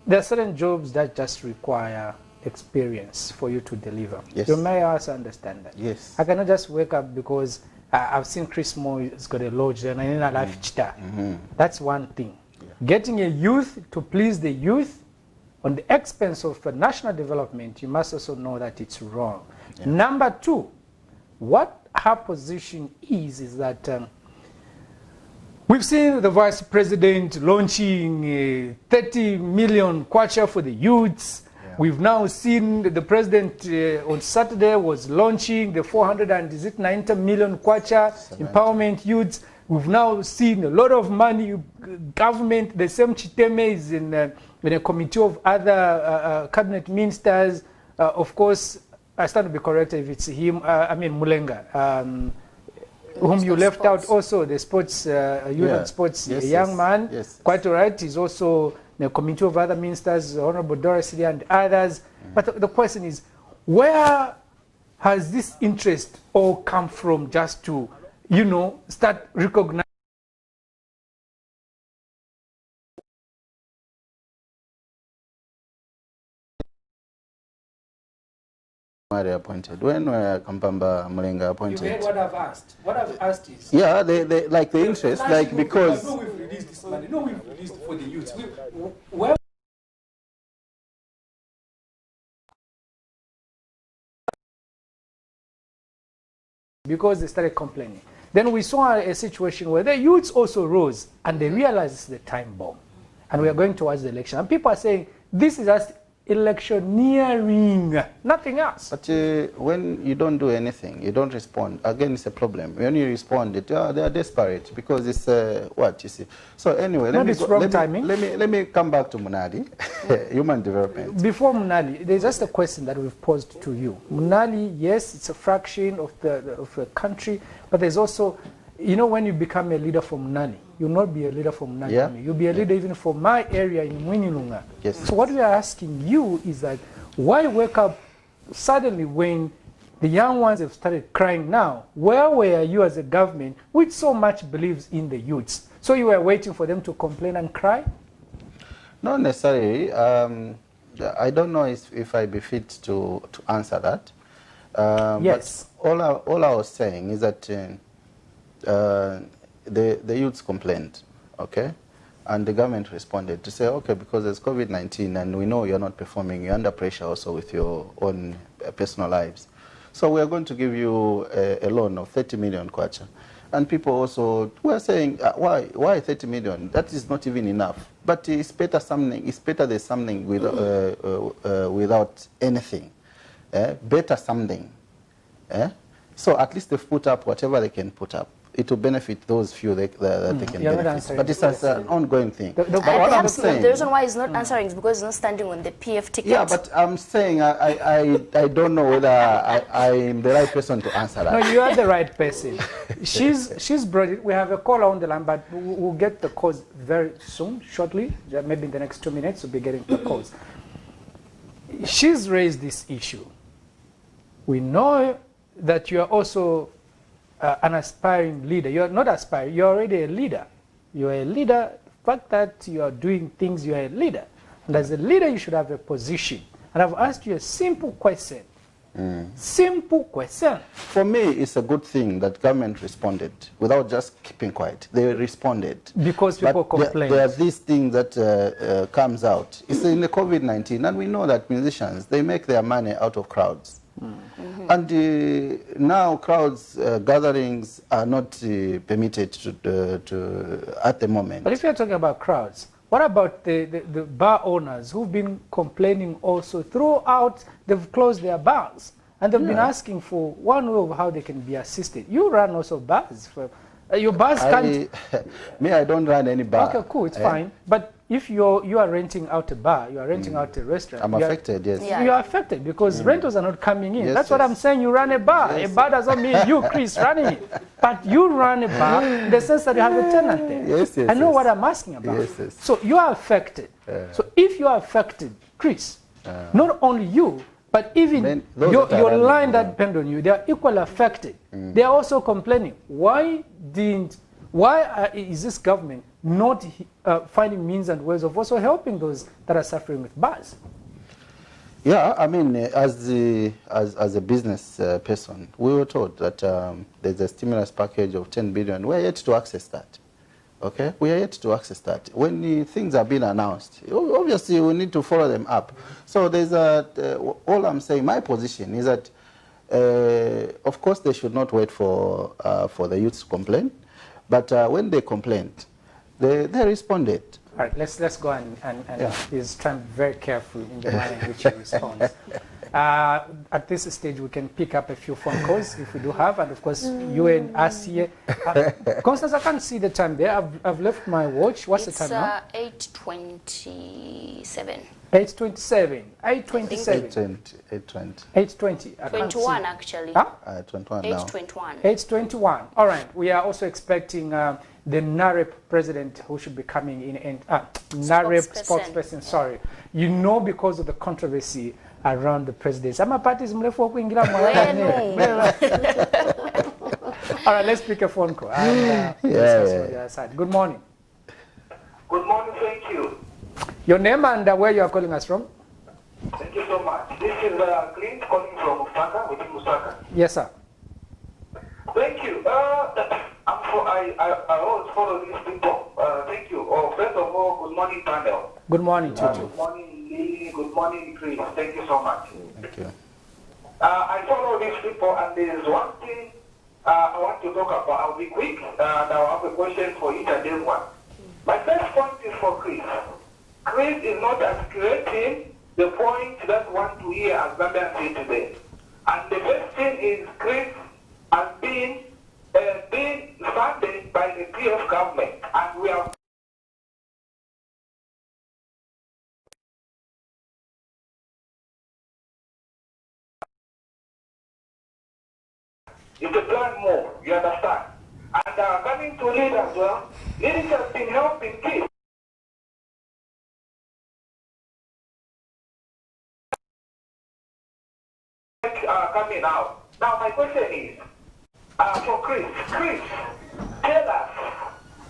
there are certain jobs that just require experience for you to deliver. Yes. You may also understand that. Yes. I cannot just wake up because I've seen Chris Moore has got a lodge and in a life chita. That's one thing. Yeah. Getting a youth to please the youth on the expense of national development, you must also know that it's wrong. Yeah. Number two, what her position is that we've seen the vice president launching 30 million kwacha for the youths. We've now seen the president on Saturday was launching the 490 million kwacha empowerment youths. We've now seen a lot of money. Government, the same Chiteme is in a committee of other cabinet ministers. Of course, I stand to be corrected if it's him. I mean Mulenga. whom you left Sports. out also, the sports, youth and sports, Yes, a young yes. man, Yes. quite all right. He's also in a committee of other ministers, Honorable Doris Lee and others. But the question is, where has this interest all come from just to, start recognizing? Appointed. When were Kampamba Mlenga You appointed? heard what I've asked. What I've asked is... Yeah, they like the interest, like because No, we've released this money. No, we've released for the youth. Where... Because they started complaining. Then we saw a situation where the youths also rose and they realized it's the time bomb. And we are going towards the election. And people are saying, this is just electioneering, nothing else. But when you don't do anything, you don't respond, again, it's a problem. When you respond, they are desperate because it's what you see. So anyway, let me come back to Munali, human development. Before Munali, there's just a question that we've posed to you. Munali, yes, it's a fraction of the country, but there's also, when you become a leader for Munali, you'll not be a leader for Munali. Yeah. You'll be a leader even for my area in Mwinilunga. Yes. So what we are asking you is that why wake up suddenly when the young ones have started crying now? Where were you as a government which so much believes in the youths? So you were waiting for them to complain and cry? Not necessarily. I don't know if I be fit to answer that. Yes. But all I was saying is that the youths complained, okay? And the government responded to say, okay, because there's COVID-19 and we know you're not performing, you're under pressure also with your own personal lives. So we are going to give you a loan of 30 million kwacha. And people also were saying, why 30 million? That is not even enough. But it's better than something without anything. Better something. So at least they've put up whatever they can put up. It will benefit those few that they can benefit. But it's an ongoing thing. But what I'm saying, the reason why he's not answering is because he's not standing on the PF ticket. Yeah, but I'm saying I don't know whether I'm the right person to answer that. No, you are the right person. She's brought it. We have a caller on the line, but we'll get the calls very soon, shortly. Maybe in the next 2 minutes, we'll be getting the calls. She's raised this issue. We know that you are also an aspiring leader. You are not aspiring, you're already a leader. You're a leader. The fact that you are doing things, you're a leader. And as a leader, you should have a position. And I've asked you a simple question. Simple question. For me, it's a good thing that government responded without just keeping quiet. They responded. Because people complain. There are these things that comes out. It's in the COVID-19, and we know that musicians, they make their money out of crowds. And now crowds gatherings are not permitted to at the moment. But if you're talking about crowds, what about the bar owners who've been complaining also throughout? They've closed their bars and they've been asking for one way of how they can be assisted. You run also bars. Your bars can't... Me, I don't run any bar. Okay, cool, it's fine. But if you are renting out a bar, you are renting out a restaurant. I'm affected, yes. You are affected because rentals are not coming in. Yes, That's what I'm saying. You run a bar. Yes. A bar doesn't mean you, Chris, running it. But you run a bar in the sense that you have a tenant there. Yes, I know what I'm asking about. Yes, yes. So you are affected. So if you are affected, Chris, not only you, but even your line that depend on you, they are equally affected. They are also complaining. Why is this government not finding means and ways of also helping those that are suffering with bars? Yeah, I mean, as a business person, we were told that there's a stimulus package of 10 billion. We're yet to access that. Okay, we are yet to access that. When the things are being announced, obviously we need to follow them up. So there's all I'm saying, my position is that, of course, they should not wait for the youth to complain. But when they complained, they responded. All right, let's go and he's trying to be very careful in the manner in which he responds. At this stage, we can pick up a few phone calls if we do have, and of course, you and us here. Constance, I can't see the time there. I've left my watch. What's the time now? It's 8:27. 827. 827. 820. 820. I can't 21 see. actually. Huh? 21 now. Age 21. 821. All right. We are also expecting the NAREP president who should be coming in and NAREP spokesperson. Sorry. You know, because of the controversy around the presidency. I'm a party All right, let's pick a phone call. And, discuss on the other side. Good morning. Good morning, thank you. Your name and where you are calling us from? Thank you so much. This is Clint calling from Musaka, within Musaka. Yes, sir. Thank you. I always follow these people. Thank you. First of all, good morning, panel. Good morning, Tutu. Good morning, Lily. Good morning, Chris. Thank you so much. Thank you. I follow these people, and there is one thing I want to talk about. I'll be quick, and I'll have a question for each and every one. My first point is for Chris. Chris is not articulating the point that want to hear as Gambian say today. And the first thing is Chris has been funded by the PF government, and we are it's a plan more, you understand? And coming to lead as well, leaders has been helping kids. Coming out. Now my question is, for Chris, tell us,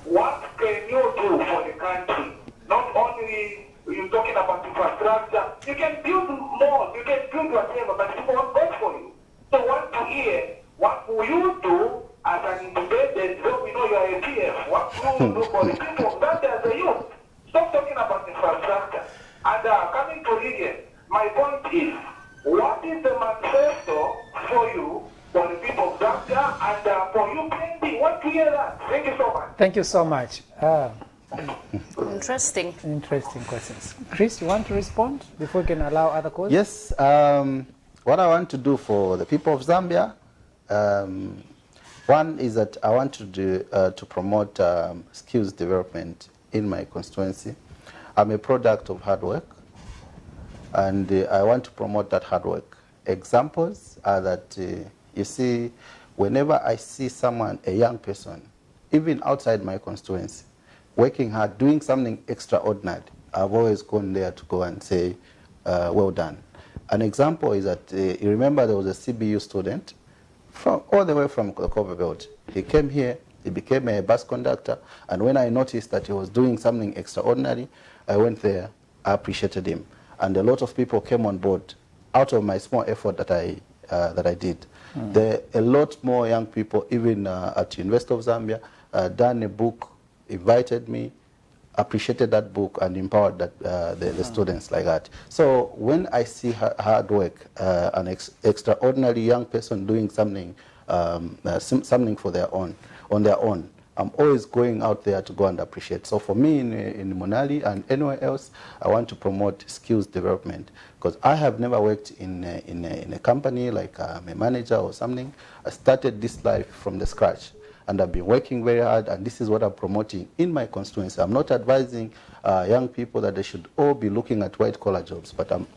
what can you do for the country? Not only you're talking about infrastructure, you can build more, you can build whatever, but people won't vote for you. So I want to hear, what will you do as an independent, though we know you are a PF, what will you do for the people of that as a youth? Stop talking about infrastructure. And coming to Lydian, my point is, what is the manifesto for you, for the people of Zambia, and for you, PND? Want to hear that? Thank you so much. Thank you so much. Interesting. Interesting questions. Chris, you want to respond before we can allow other calls? Yes. What I want to do for the people of Zambia, one is that I want to do to promote skills development in my constituency. I'm a product of hard work, and I want to promote that hard work. Examples are that, you see, whenever I see someone, a young person, even outside my constituency, working hard, doing something extraordinary, I've always gone there to go and say, well done. An example is that, you remember there was a CBU student all the way from the Copper Belt. He came here, he became a bus conductor, and when I noticed that he was doing something extraordinary, I went there, I appreciated him. And a lot of people came on board out of my small effort that I did. There are a lot more young people, even at University of Zambia, done a book, invited me, appreciated that book, and empowered that, the students like that. So when I see hard work, an extraordinary young person doing something, something for their own, on their own, I'm always going out there to go and appreciate. So for me in Monali and anywhere else, I want to promote skills development, because I have never worked in a company like I'm a manager or something. I started this life from the scratch, and I've been working very hard, and this is what I'm promoting in my constituency. I'm not advising young people that they should all be looking at white-collar jobs, but I'm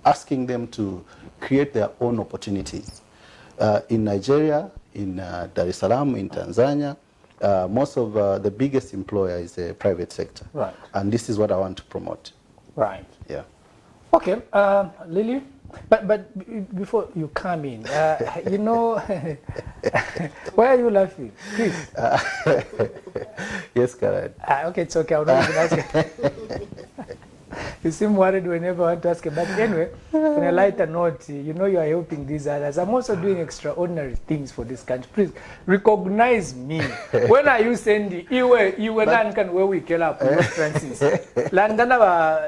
asking them to create their own opportunities. In Nigeria, in Dar es Salaam, in Tanzania, most of the biggest employer is the private sector. Right. And this is what I want to promote. Right. Yeah. Okay, Lily, but before you come in, you know, why are you laughing? Please. Yes, Karen. Okay, it's okay. I'll not even ask you. You seem worried whenever I want to ask you. But anyway, on a lighter note, you know you are helping these others. I'm also doing extraordinary things for this country. Please recognize me. When are you sending? You were not where we kill up Francis. Landana wa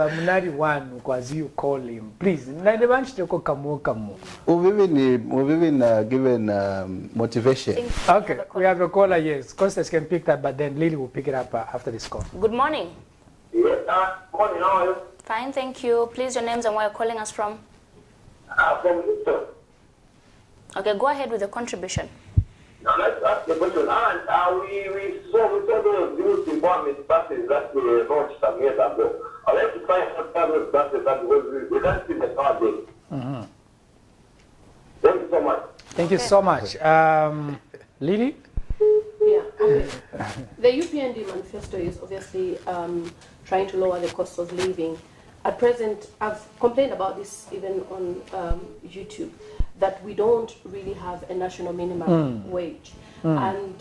Munari one, as you call him. Please. We've even given motivation. Okay, we have a caller, yes. Constance can pick that, but then Lily will pick it up after this call. Good morning. Yes, morning, how are you? Fine, thank you. Please, your names and where you're calling us from. From Houston. Okay, go ahead with the contribution. Now let's ask the question. And we saw the youth empowerment buses that we launched some years ago. Let's find some buses that we can't see the car day. Thank you so much. Thank you so much. Lily? Yeah, okay. The UPND manifesto is obviously trying to lower the cost of living. At present, I've complained about this even on YouTube, that we don't really have a national minimum wage. And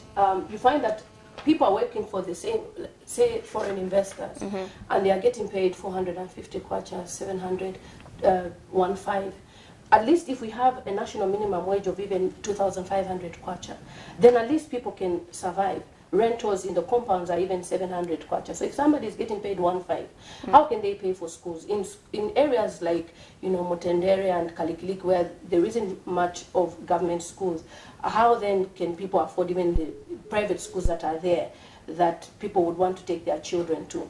you find that people are working for the same, say, foreign investors, and they are getting paid 450 kwacha, 700, 1.5. At least if we have a national minimum wage of even 2,500 kwacha, then at least people can survive. Rentals in the compounds are even 700 kwacha. So if somebody is getting paid 1.5, how can they pay for schools? In areas like, you know, Motendere and Kalikilik, where there isn't much of government schools, how then can people afford even the private schools that are there that people would want to take their children to?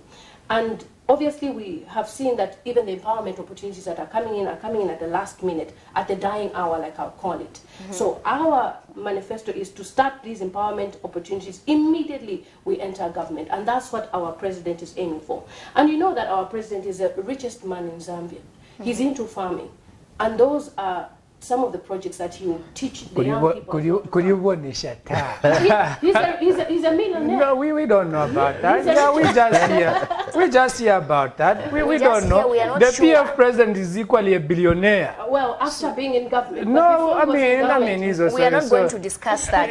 And obviously we have seen that even the empowerment opportunities that are coming in at the last minute, at the dying hour, like I'll call it. So our manifesto is to start these empowerment opportunities immediately we enter government, and that's what our president is aiming for. And you know that our president is the richest man in Zambia. He's into farming, and those are some of the projects that he will teach the young people. Could you warn He's a millionaire. No, we don't know about that. Yeah, we just hear about that. We don't know. The PF president is equally a billionaire. Well, after being in government. No, I mean, he's also. We are not going to discuss that.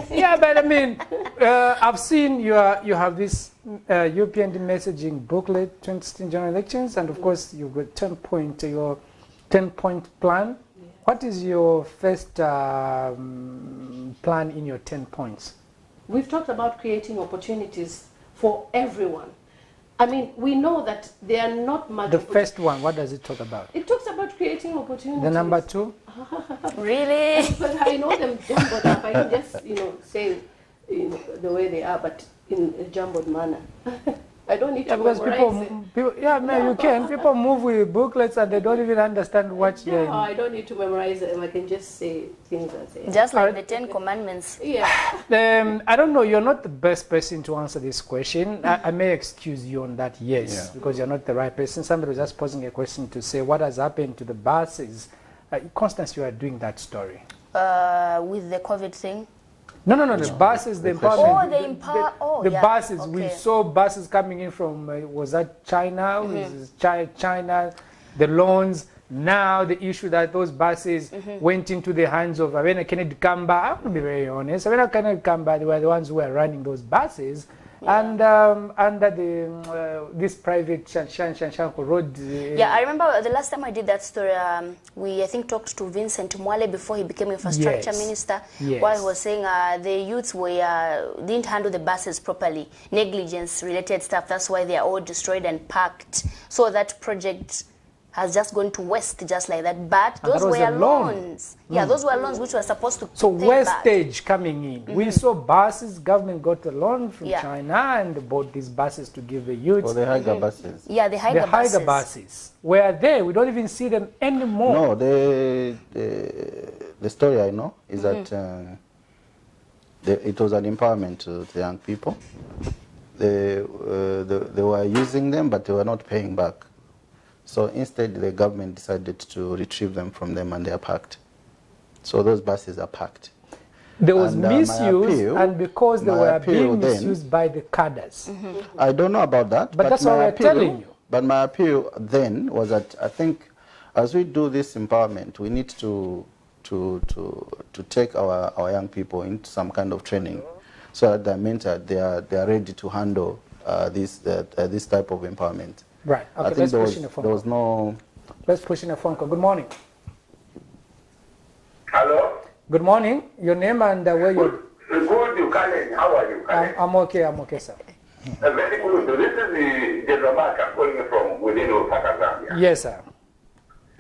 Yeah, but I mean, I've seen you have this European messaging booklet, 2016 general elections, and of course you've got your 10-point plan. What is your first plan in your 10 points? We've talked about creating opportunities for everyone. I mean, we know that there are not much. The first one, what does it talk about? It talks about creating opportunities. The number 2? Really? But I know them jumbled up. I can just, say, the way they are, but in a jumbled manner. I don't need to because memorize people, you can. People move with booklets and they don't even understand what you're No, I don't need to memorize them. I can just say things as they are. Just like the 10 Commandments. Yeah. I don't know, you're not the best person to answer this question. I may excuse you on that, yes, because you're not the right person. Somebody was just posing a question to say, what has happened to the buses? Constance, you are doing that story. With the COVID thing? No, the buses, the empowerment. The buses, okay. We saw buses coming in from, was that China? China, the loans. Now the issue that those buses went into the hands of Avena Kennedy Kamba. I have to be very honest. Avena Kennedy Kamba, they were the ones who were running those buses. And under this private Shanshanko road. Yeah, I remember the last time I did that story, we I think talked to Vincent Mwale before he became infrastructure minister, while he was saying the youths didn't handle the buses properly, negligence related stuff. That's why they are all destroyed and parked. So that project has just gone to waste just like that. But those were loans. Yeah, those were loans which were supposed to So wastage coming in. We saw buses, government got a loan from China and bought these buses to give the youth. For the Haiger buses. Yeah, the Haiger buses. Were there. We don't even see them anymore. No, the story I know is that it was an empowerment to the young people. They were using them, but they were not paying back. So instead, the government decided to retrieve them from them, and they are packed. So those buses are packed. There was misuse, and because they were being misused by the cadres. I don't know about that. But that's what we're telling you. But my appeal then was that I think as we do this empowerment, we need to take our young people into some kind of training, so that they are ready to handle this type of empowerment. Right. Okay, I think there was no. Let's push in a phone call. Good morning. Hello? Good morning. Your name and where you're. Good, you Kalen. How are you, Kalen? I'm okay, sir. Very good. This is the General Mark. I'm calling from within Osaka, Zambia. Yes, sir.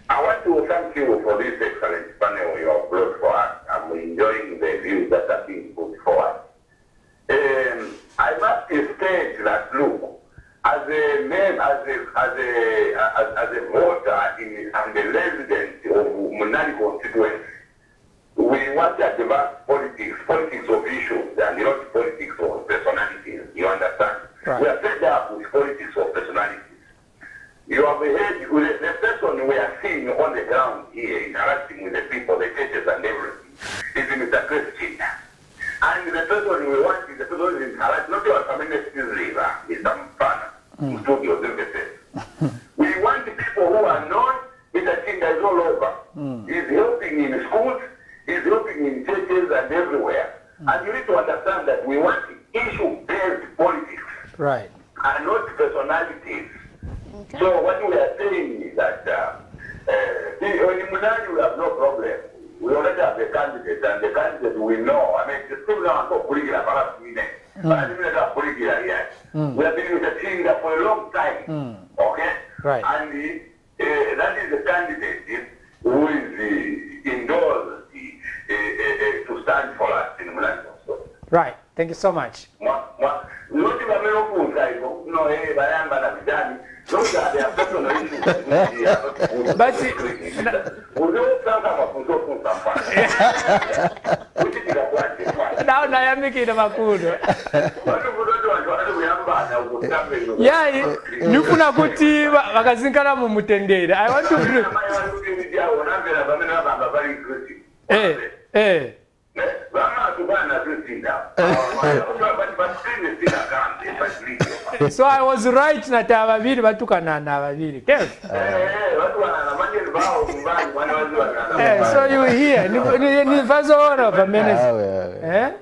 I want to thank you for this excellent panel you have brought for us. I'm enjoying the views that are being put forward. I must state that, look, as a voter and a resident of Munali constituency, we want to advance politics of issues and not politics of personalities. You understand? Right. We are fed up with politics of personalities. You have heard with the person we are seeing on the ground here, interacting with the people, the churches and everything, is Mr. Christian. And the person we want is the person who is interacting, not your community leader, is some partner, who told you this. We want the people who are known. Mr. Chinda is all over. He's helping in schools, he's helping in churches and everywhere. And you need to understand that we want issue-based politics. Right. And not personalities. Okay. So what we are saying is that in Munani we have no problem. We already have the candidate, and the candidate we know. I mean, it's still not for political perhaps we know. But I didn't have political yet. We have been with the Chinda for a long time. Okay? Right. And that is the candidate who is endorsed to stand for us in Munani. Right. Thank you so much. But now nayamikira makudo. Yeah, nifuna kuti vakazinkana mumutendere. I want to bring. So I was right that avaviri vatukana na avaviri. So you hear ni vazoona pamenezi.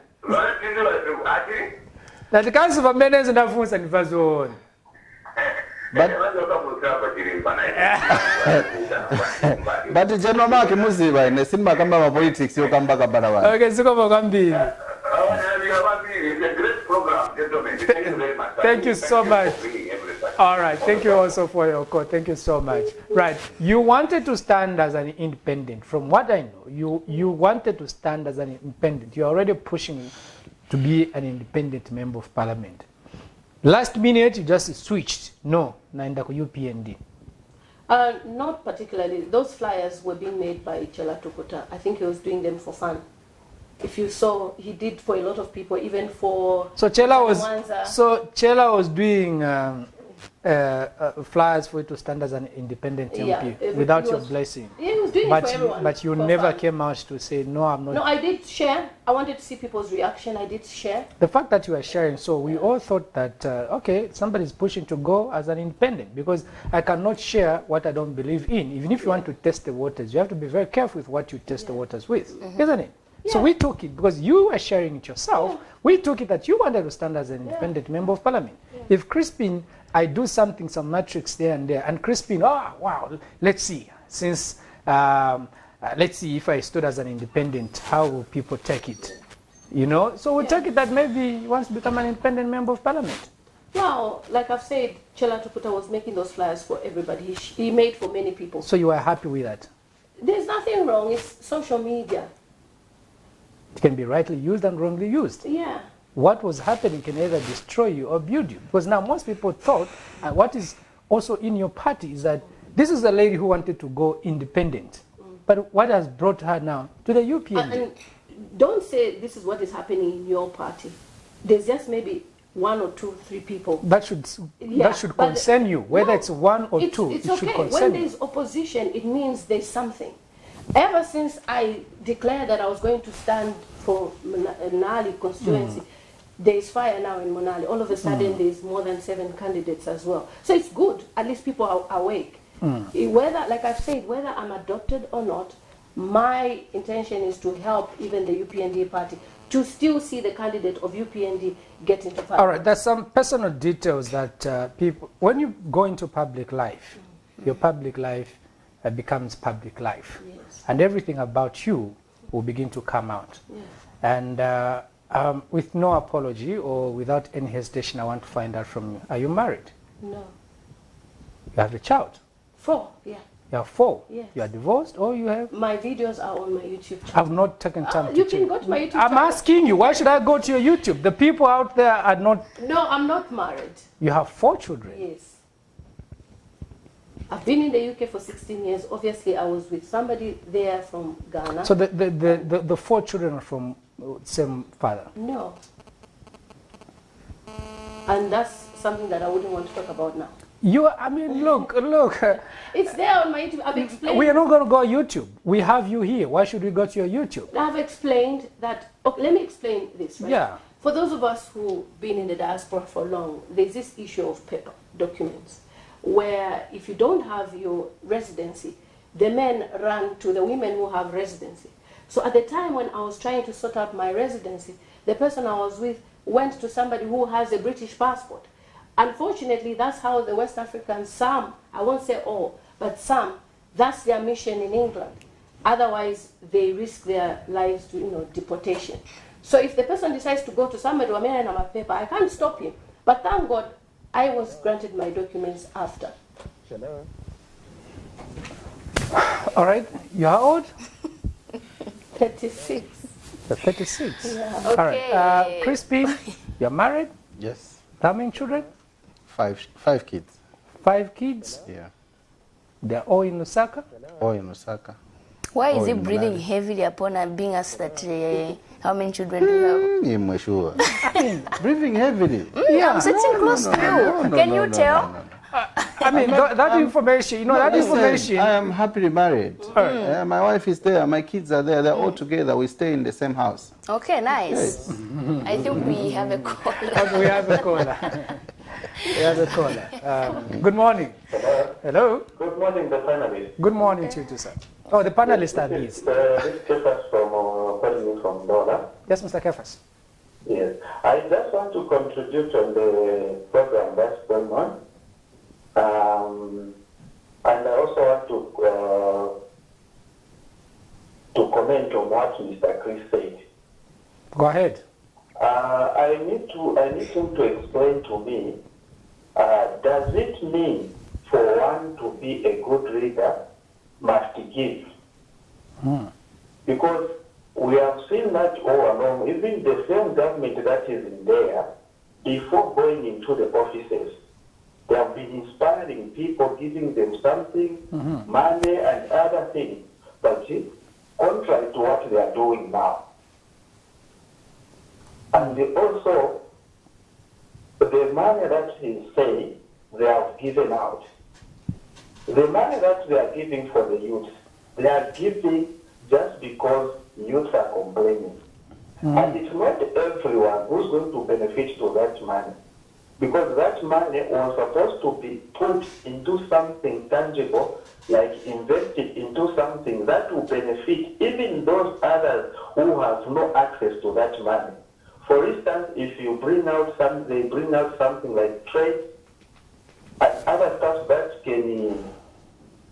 That kansi pamenezi ndafunsa ni vazoona. But General Mark Muziba in the cinema kamba politics you come back about. Okay, siko kwambiri. It's a great program, gentlemen. Thank you very much. Thank you so much. All right, thank you also for your call. Thank you so much. Right, you wanted to stand as an independent. From what I know, you wanted to stand as an independent. You're already pushing to be an independent member of parliament. Last minute, you just switched. No, naenda ku UPND. Not particularly. Those flyers were being made by Chela Tukuta. I think he was doing them for fun. If you saw, he did for a lot of people, even for. So Chela was doing flyers for you to stand as an independent MP without your blessing. Yeah, he was doing it for everyone. But you never came out to say no. I'm not. No, I did share. I wanted to see people's reaction. I did share. The fact that you are sharing, so we all thought that okay, somebody's pushing to go as an independent because I cannot share what I don't believe in. Even if you want to test the waters, you have to be very careful with what you test the waters with, isn't it? Yeah. So we took it because you were sharing it yourself. Yeah. We took it that you wanted to stand as an independent member of parliament. Yeah. If Crispin, I do something, some matrix there and there, and Crispin, oh wow, let's see. Since let's see if I stood as an independent, how will people take it? You know, so we take it that maybe he wants to become an independent member of parliament. Well, like I've said, Chela Tukuta was making those flyers for everybody. He made for many people. So you are happy with that? There's nothing wrong. It's social media. It can be rightly used and wrongly used. Yeah. What was happening can either destroy you or build you. Because now most people thought, and what is also in your party is that this is a lady who wanted to go independent. But what has brought her now to the UPND? And don't say this is what is happening in your party. There's just maybe 1 or 2, 3 people. That should concern you. Whether it's 1 or 2, it should concern you. When there's opposition, it means there's something. Ever since I declared that I was going to stand for Monali constituency, there is fire now in Monali. All of a sudden, there's more than 7 candidates as well. So it's good. At least people are awake. Whether, like I've said, whether I'm adopted or not, my intention is to help even the UPND party to still see the candidate of UPND get into parliament. All right, there's some personal details that people, when you go into public life, your public life becomes public life. Yes. And everything about you will begin to come out. Yes. And with no apology or without any hesitation, I want to find out from you. Are you married? No. You have a child? 4, yeah. You have 4? Yes. You are divorced or you have? My videos are on my YouTube channel. I've not taken time to You can go to my YouTube channel. I'm asking you, why should I go to your YouTube? The people out there are not... No, I'm not married. You have 4 children? Yes. I've been in the UK for 16 years. Obviously, I was with somebody there from Ghana. So the 4 children are from same father? No. And that's something that I wouldn't want to talk about now. I mean, look. It's there on my YouTube. I've explained. We are not going to go YouTube. We have you here. Why should we go to your YouTube? I've explained that. Okay, let me explain this. Right? Yeah. For those of us who've been in the diaspora for long, there's this issue of paper documents, where if you don't have your residency, the men run to the women who have residency. So at the time when I was trying to sort out my residency, the person I was with went to somebody who has a British passport. Unfortunately, that's how the West Africans, some, I won't say all, but some, that's their mission in England. Otherwise, they risk their lives to, deportation. So if the person decides to go to somebody who made a paper, I can't stop him. But thank God, I was granted my documents after. All right. You are old? 36. You're 36. Yeah. All right. Crispy, you're married? Yes. How many children? 5 kids. 5 kids? Yeah. They're all in Lusaka? All in Lusaka. Why is Oh, he in breathing Malawi. heavily upon being asked that how many children do you have? I'm sure. Breathing heavily. Yeah. I'm sitting close to you. Can you tell? I mean, that information, that information. I am happily married. My wife is there. My kids are there. They're all together. We stay in the same house. Okay, nice. I think we have a call. Okay, we have a caller. We have a caller. Good morning. Hello. Good morning, the panelists. Good morning to you too, sir. Oh, the panelists are these. This is Kefas from calling from Dola. Yes, Mr. Kefas. Yes, I just want to contribute on the program that's going on. And I also want to comment on what Mr. Chris said. Go ahead. I need him to explain to me, does it mean for one to be a good leader must give? Because we have seen that all along, even the same government that is in there, before going into the offices, they have been inspiring people, giving them something, money and other things. But contrary to what they are doing now. And also, the money that he's saying they have given out, the money that they are giving for the youth, they are giving just because youth are complaining. And it's not everyone who's going to benefit to that money. Because that money was supposed to be put into something tangible, like invested into something that will benefit even those others who have no access to that money. For instance, if you bring out they bring out something like trade and other stuff that can,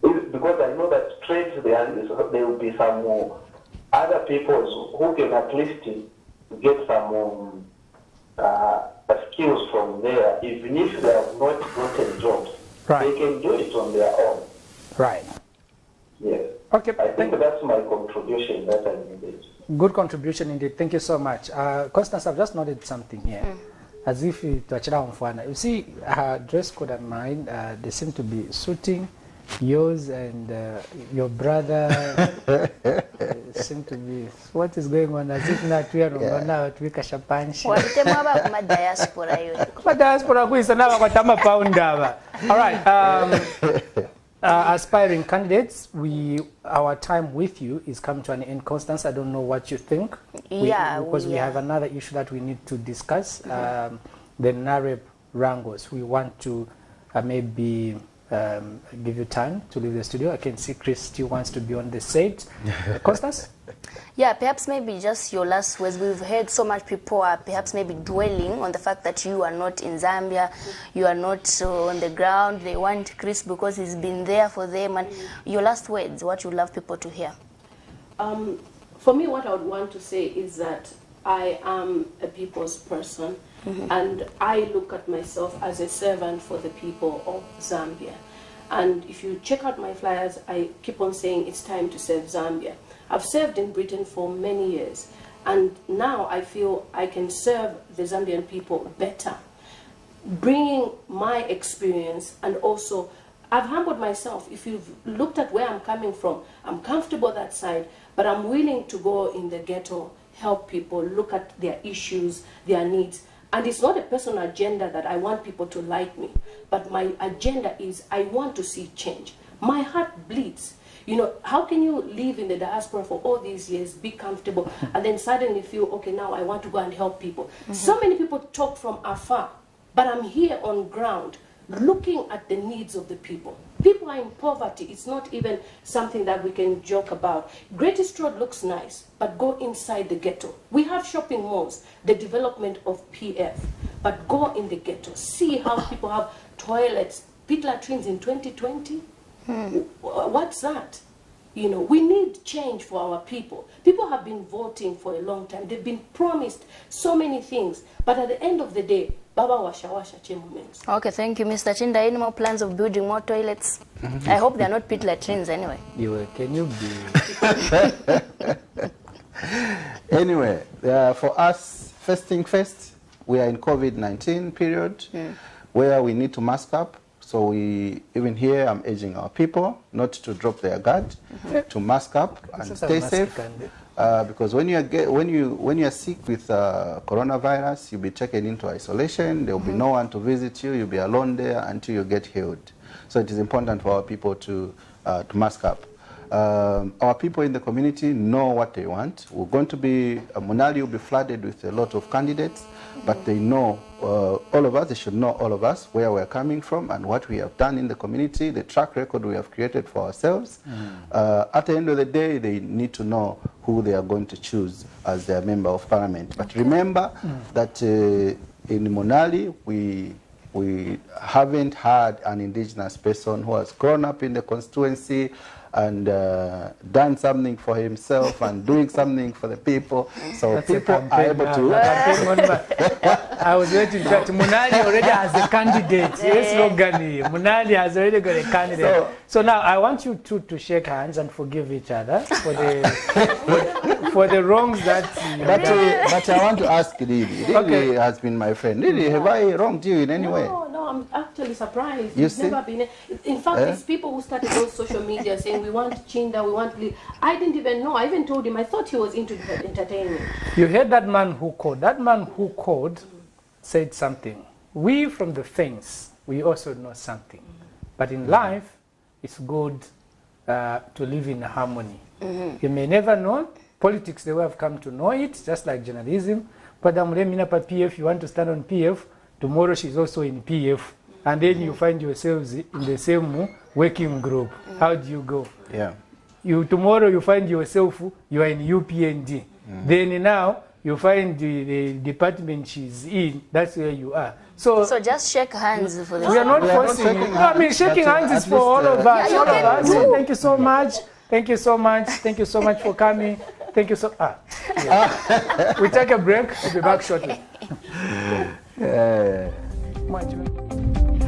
because I know that trade there will be some other people who can at least get some skills from there, even if they have not gotten jobs. Right. They can do it on their own. Right. Yes. Okay. I think that's my contribution that I needed. Good contribution indeed. Thank you so much. Constance, I've just noted something here. As if to you see, her dress code and mine, they seem to be suiting. Yours and your brother seem to be. What is going on? As if not we are now to make a champagne. Diaspora. Diaspora pound. All right. Aspiring candidates, our time with you is coming to an end. Constance, I don't know what you think. Because we have another issue that we need to discuss. The NAREP wrangles. We want to maybe give you time to leave the studio. I can see Chris still wants to be on the set. Constance? Yeah, perhaps maybe just your last words. We've heard so much people are perhaps maybe dwelling on the fact that you are not in Zambia, you are not on the ground. They want Chris because he's been there for them. And your last words, what you love people to hear? For me, what I would want to say is that I am a people's person, and I look at myself as a servant for the people of Zambia. And if you check out my flyers, I keep on saying it's time to serve Zambia. I've served in Britain for many years, and now I feel I can serve the Zambian people better, bringing my experience. And also, I've humbled myself. If you've looked at where I'm coming from, I'm comfortable that side, but I'm willing to go in the ghetto, help people, look at their issues, their needs. And it's not a personal agenda that I want people to like me, but my agenda is I want to see change. My heart bleeds. You know, how can you live in the diaspora for all these years, be comfortable, and then suddenly feel, okay, now I want to go and help people? So many people talk from afar, but I'm here on ground looking at the needs of the people. People are in poverty. It's not even something that we can joke about. Great Eastern Road looks nice, but go inside the ghetto. We have shopping malls, the development of PF, but go in the ghetto. See how people have toilets, pit latrines in 2020. What's that? You know, we need change for our people. People have been voting for a long time. They've been promised so many things, but at the end of the day, Baba washa chemumens. Okay, thank you, Mr. Chinda. Any more plans of building more toilets? I hope they're not pit latrines anyway. Can you be? Anyway, for us, first thing first, we are in COVID-19 period where we need to mask up. So even here, I'm urging our people not to drop their guard, to mask up and stay safe. Because when you are sick with coronavirus, you'll be taken into isolation. There will be no one to visit you. You'll be alone there until you get healed. So it is important for our people to mask up. Our people in the community know what they want. We're going to be, Munali will be flooded with a lot of candidates, but they know, all of us, they should know all of us, where we're coming from and what we have done in the community, the track record we have created for ourselves. At the end of the day, they need to know who they are going to choose as their member of parliament. But remember that in Munali, we haven't had an indigenous person who has grown up in the constituency and done something for himself and doing something for the people. So That's people are able to... I was waiting that Munali already has a candidate. Yes, Logani. Munali has already got a candidate. So now I want you two to shake hands and forgive each other for the for the wrongs that. But I want to ask Lily. Lily has been my friend. Lily, have I wronged you in any way? No, I'm actually surprised. You It's see? never been. In fact, it's people who started on social media saying we want Chinda, we want Lee. I didn't even know. I even told him. I thought he was into entertainment. You heard that man who called. That man who called said something. We from the fence, we also know something. But in life, it's good to live in harmony. You may never know. Politics, they will have come to know it, just like journalism. Padam Remina pa PF, you want to stand on PF, tomorrow she's also in PF. And then you find yourselves in the same working group. How do you go? Yeah. Tomorrow you find yourself, you are in UPND. Then now, you find the department she's in, that's where you are. So just shake hands for this. we are not forcing. No, I mean, shaking hands is for all of us. Yeah, All of us. do. Thank you so much. Thank you so mumuch. Thank you so much for coming. Thank you so. Yeah. We take a break. We'll be back shortly.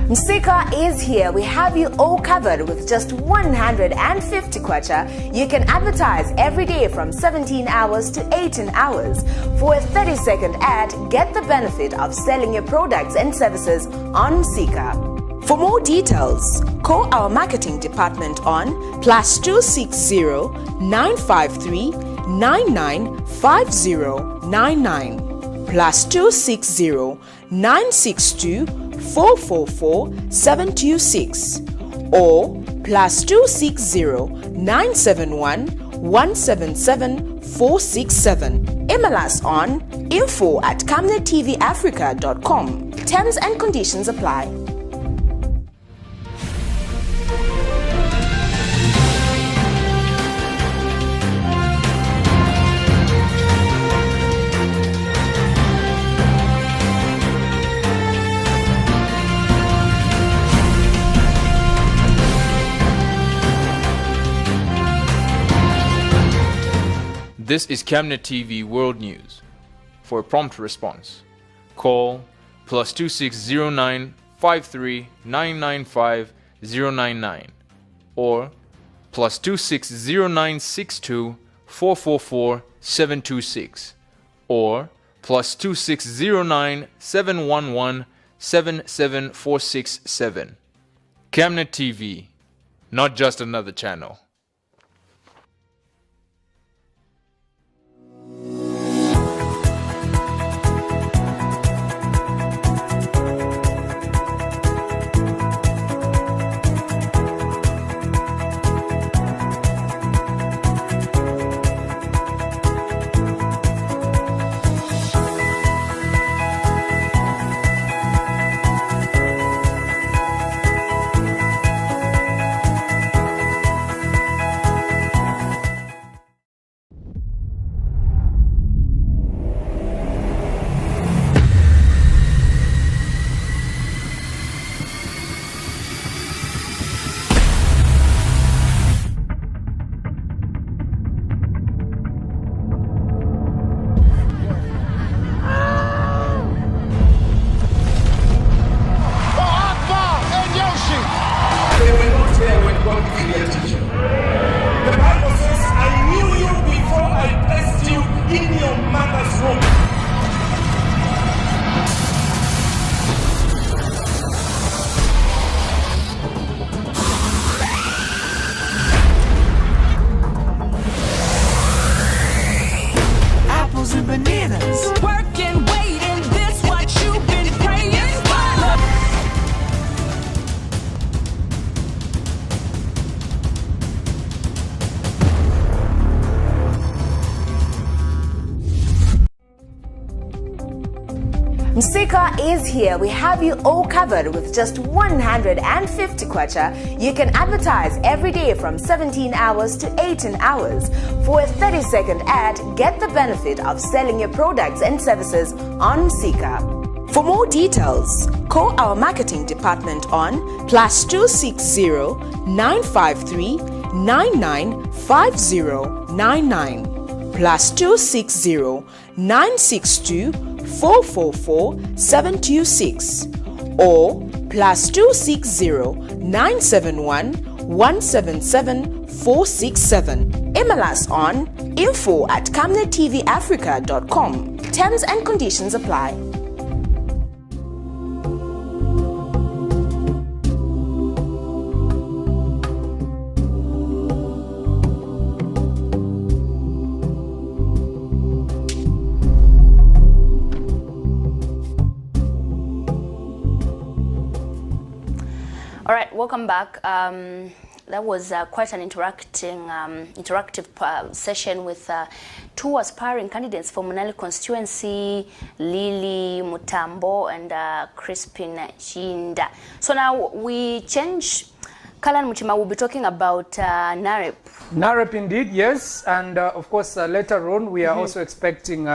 Msika is here. We have you all covered with just 150 kwacha. You can advertise every day from 17 hours to 18 hours. For a 30-second ad, get the benefit of selling your products and services on Msika. For more details, call our marketing department on +260 953 995099 +260 962 444 726 or +260 971 177 467. Email us on info@camnettvafrica.com. Terms and conditions apply. This is Camnet TV World News. For a prompt response, call +2609 53 995 099 or +260962 444 726 or +2609 711 77467. Camnet TV, not just another channel. and bananas. Working, waiting, this what you've been praying for. Msika is here. We have you all covered with just 150 kwacha. You can advertise every day from 17 hours to 18 hours. For a 30-second ad, get the benefit of selling your products and services on Msika. For more details, call our marketing department on +260 953 995099 +260 962 444-726 or +260 971 177 467. Email us on info@camnettvafrica.com. Terms and conditions apply. All right, welcome back. That was quite an interactive session with two aspiring candidates for Munali constituency, Lily Mutambo and Crispin Chinda. So now we change. Kalan Muchima will be talking about NAREP. NAREP indeed, yes. And of course, later on, we are also expecting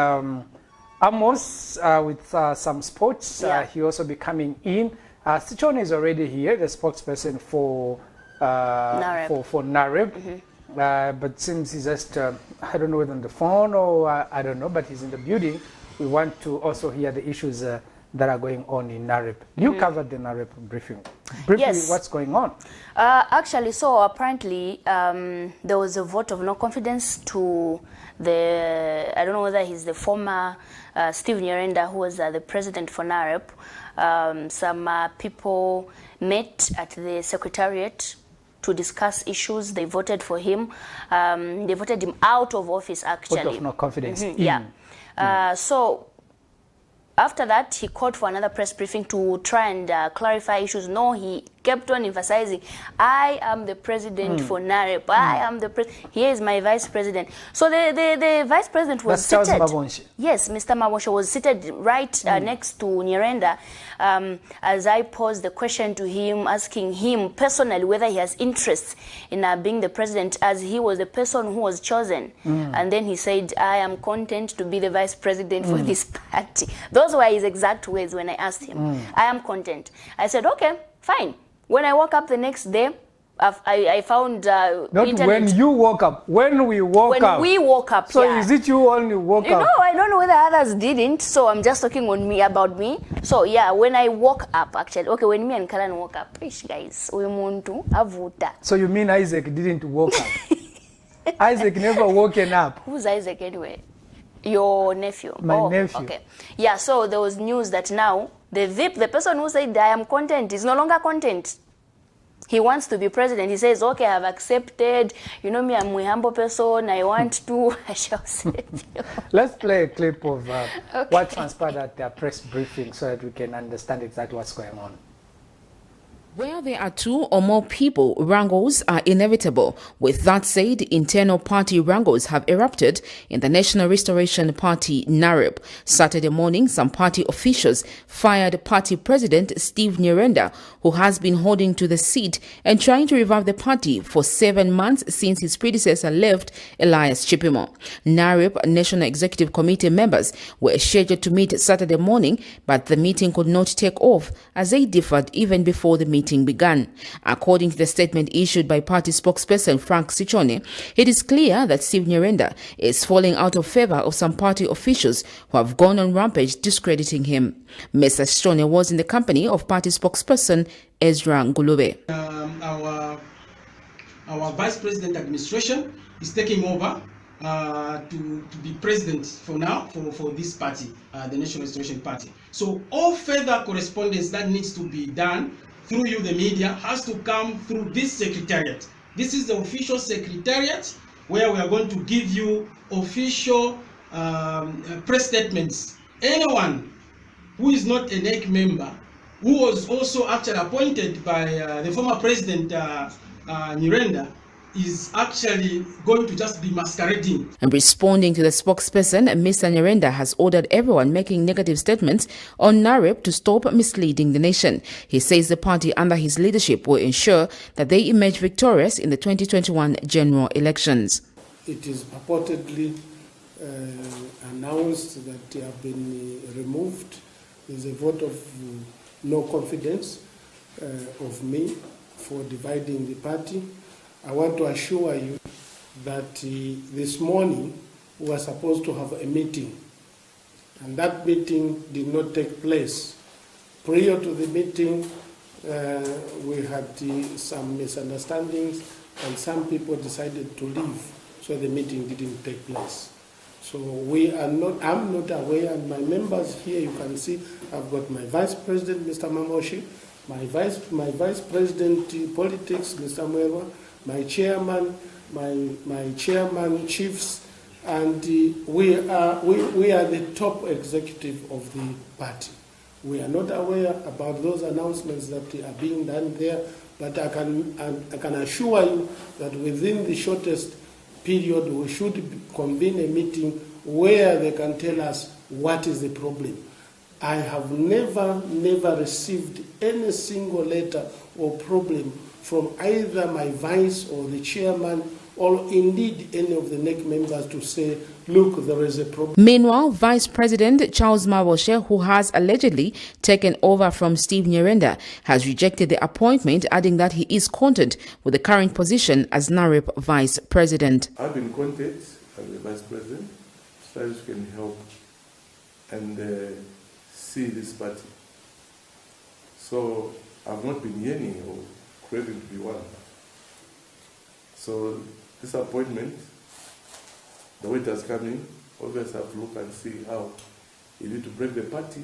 Amos with some sports. He also be coming in. Sichone is already here, the spokesperson for NAREP. But since he's just, I don't know whether on the phone or I don't know, but he's in the building, we want to also hear the issues that are going on in NAREP. You covered the NAREP briefing. Briefly, yes. What's going on? Actually, so apparently there was a vote of no confidence to the, I don't know whether he's the former Steve Nyirenda, who was the president for NAREP. Some people met at the secretariat to discuss issues. They voted for him. They voted him out of office, actually. Vote of no confidence. So after that, he called for another press briefing to try and clarify issues. No, he kept on emphasizing, I am the president for NAREP. I am the president. Here is my vice president. So the vice president was seated. Yes, Mr. Mabonshe was seated right next to Nyirenda. As I posed the question to him, asking him personally whether he has interest in being the president, as he was the person who was chosen. And then he said, I am content to be the vice president for this party. Those were his exact words when I asked him. I am content. I said, okay, fine. When I woke up the next day, I found not internet. When you woke up, when we woke up. When we woke up, so is it you only woke up? No, I don't know whether others didn't, so I'm just talking on me, about me. So yeah, when I woke up, actually, okay, when me and Kalan woke up, guys, we want to avuta. So you mean Isaac didn't woke up? Isaac never woken up. Who's Isaac anyway? Your nephew. My nephew. Okay. Yeah, so there was news that now the VIP, the person who said I am content, is no longer content. He wants to be president. He says, okay, I've accepted. You know me, I'm a humble person. I want to. I shall say. Let's play a clip of what transpired at their press briefing so that we can understand exactly what's going on. Where there are two or more people, wrangles are inevitable. With that said, internal party wrangles have erupted in the National Restoration Party, NAREP. Saturday morning, some party officials fired party president Steve Nyirenda, who has been holding to the seat and trying to revive the party for 7 months since his predecessor left, Elias Chipimo. NAREP National Executive Committee members were scheduled to meet Saturday morning, but the meeting could not take off as they differed even before the meeting began. According to the statement issued by party spokesperson Frank Sichone, it is clear that Steve Nyirenda is falling out of favor of some party officials who have gone on rampage discrediting him. Mr. Sichone was in the company of party spokesperson Ezra Ngulube. Our vice president administration is taking over to be president for now for this party, the National Restoration Party. So all further correspondence that needs to be done through you, the media, has to come through this secretariat. This is the official secretariat where we are going to give you official press statements. Anyone who is not a NEC member, who was also actually appointed by the former president Nyirenda, is actually going to just be masquerading. And responding to the spokesperson, Mr. Nyirenda has ordered everyone making negative statements on NAREP to stop misleading the nation. He says the party under his leadership will ensure that they emerge victorious in the 2021 general elections. It is purportedly announced that they have been removed. There's a vote of no confidence of me for dividing the party. I want to assure you that this morning we were supposed to have a meeting, and that meeting did not take place. Prior to the meeting, we had some misunderstandings, and some people decided to leave, so the meeting didn't take place. So I'm not aware, and my members here, you can see, I've got my Vice President, Mr. Mamoshi, my Vice President Politics, Mr. Mwewa, my chairman, my chairman chiefs, and we are the top executive of the party. We are not aware about those announcements that are being done there, but I can assure you that within the shortest period we should convene a meeting where they can tell us what is the problem. I have never received any single letter or problem from either my vice or the chairman, or indeed any of the NEC members to say, look, there is a problem. Meanwhile, Vice President Charles Maboshe, who has allegedly taken over from Steve Nyirenda, has rejected the appointment, adding that he is content with the current position as NAREP Vice President. I've been content as the Vice President, so I can help and see this party. So I've not been yearning or craving to be one. So this appointment, the way it has come in, obviously I have to look and see how you need to break the party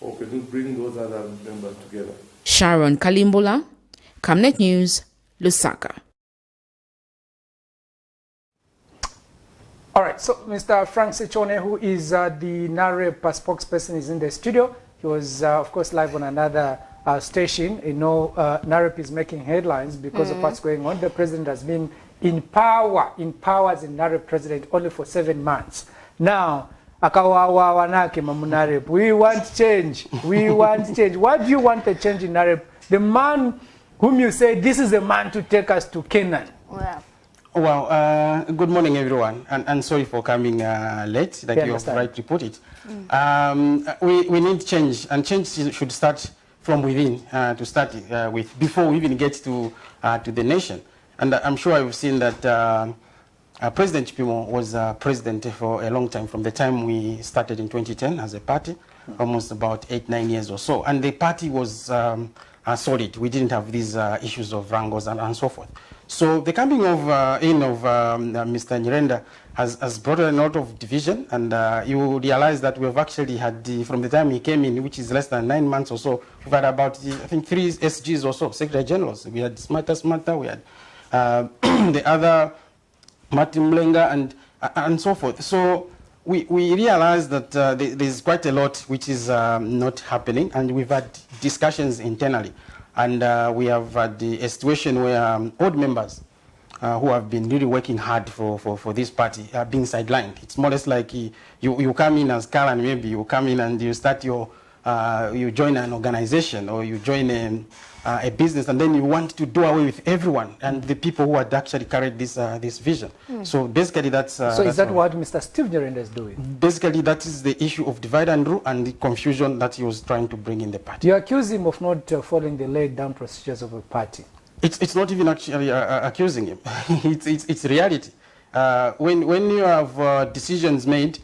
or can you bring those other members together. Sharon Kalimbola, Camnet News, Lusaka. All right, so Mr. Frank Sechone, who is the NAREP spokesperson, is in the studio. He was, of course, live on another station. You know, NAREP is making headlines because of what's going on. The president has been in power as a NAREP president only for 7 months. Now, NAREP, we want change. We want change. What do you want to change in NAREP? The man whom you say, this is the man to take us to Canaan. Well, good morning, everyone, and sorry for coming late, like you have rightly put it. We need change, and change should start from within to start with, before we even get to the nation. And I'm sure you've seen that President Chipimo was president for a long time, from the time we started in 2010 as a party, almost about 8-9 years or so. And the party was solid. We didn't have these issues of wrangles and so forth. So the coming of Mr. Nyirenda has brought a lot of division, and you realize that we have actually had, from the time he came in, which is less than 9 months or so, we've had about, I think, 3 SGs or so, Secretary Generals. We had Smarta, we had the other Martin Mlenga, and so forth. So we realized that there's quite a lot which is not happening, and we've had discussions internally. And we have had a situation where old members who have been really working hard for this party are being sidelined. It's more or less like you come in as Carl, and maybe you come in and you start you join an organization or you join a business, and then you want to do away with everyone and the people who had actually carried this vision. So basically that's... so is that what Mr. Steve Nyirenda is doing? Basically that is the issue of divide and rule and the confusion that he was trying to bring in the party. You accuse him of not following the laid down procedures of a party. It's not even actually accusing him. it's reality. When you have decisions made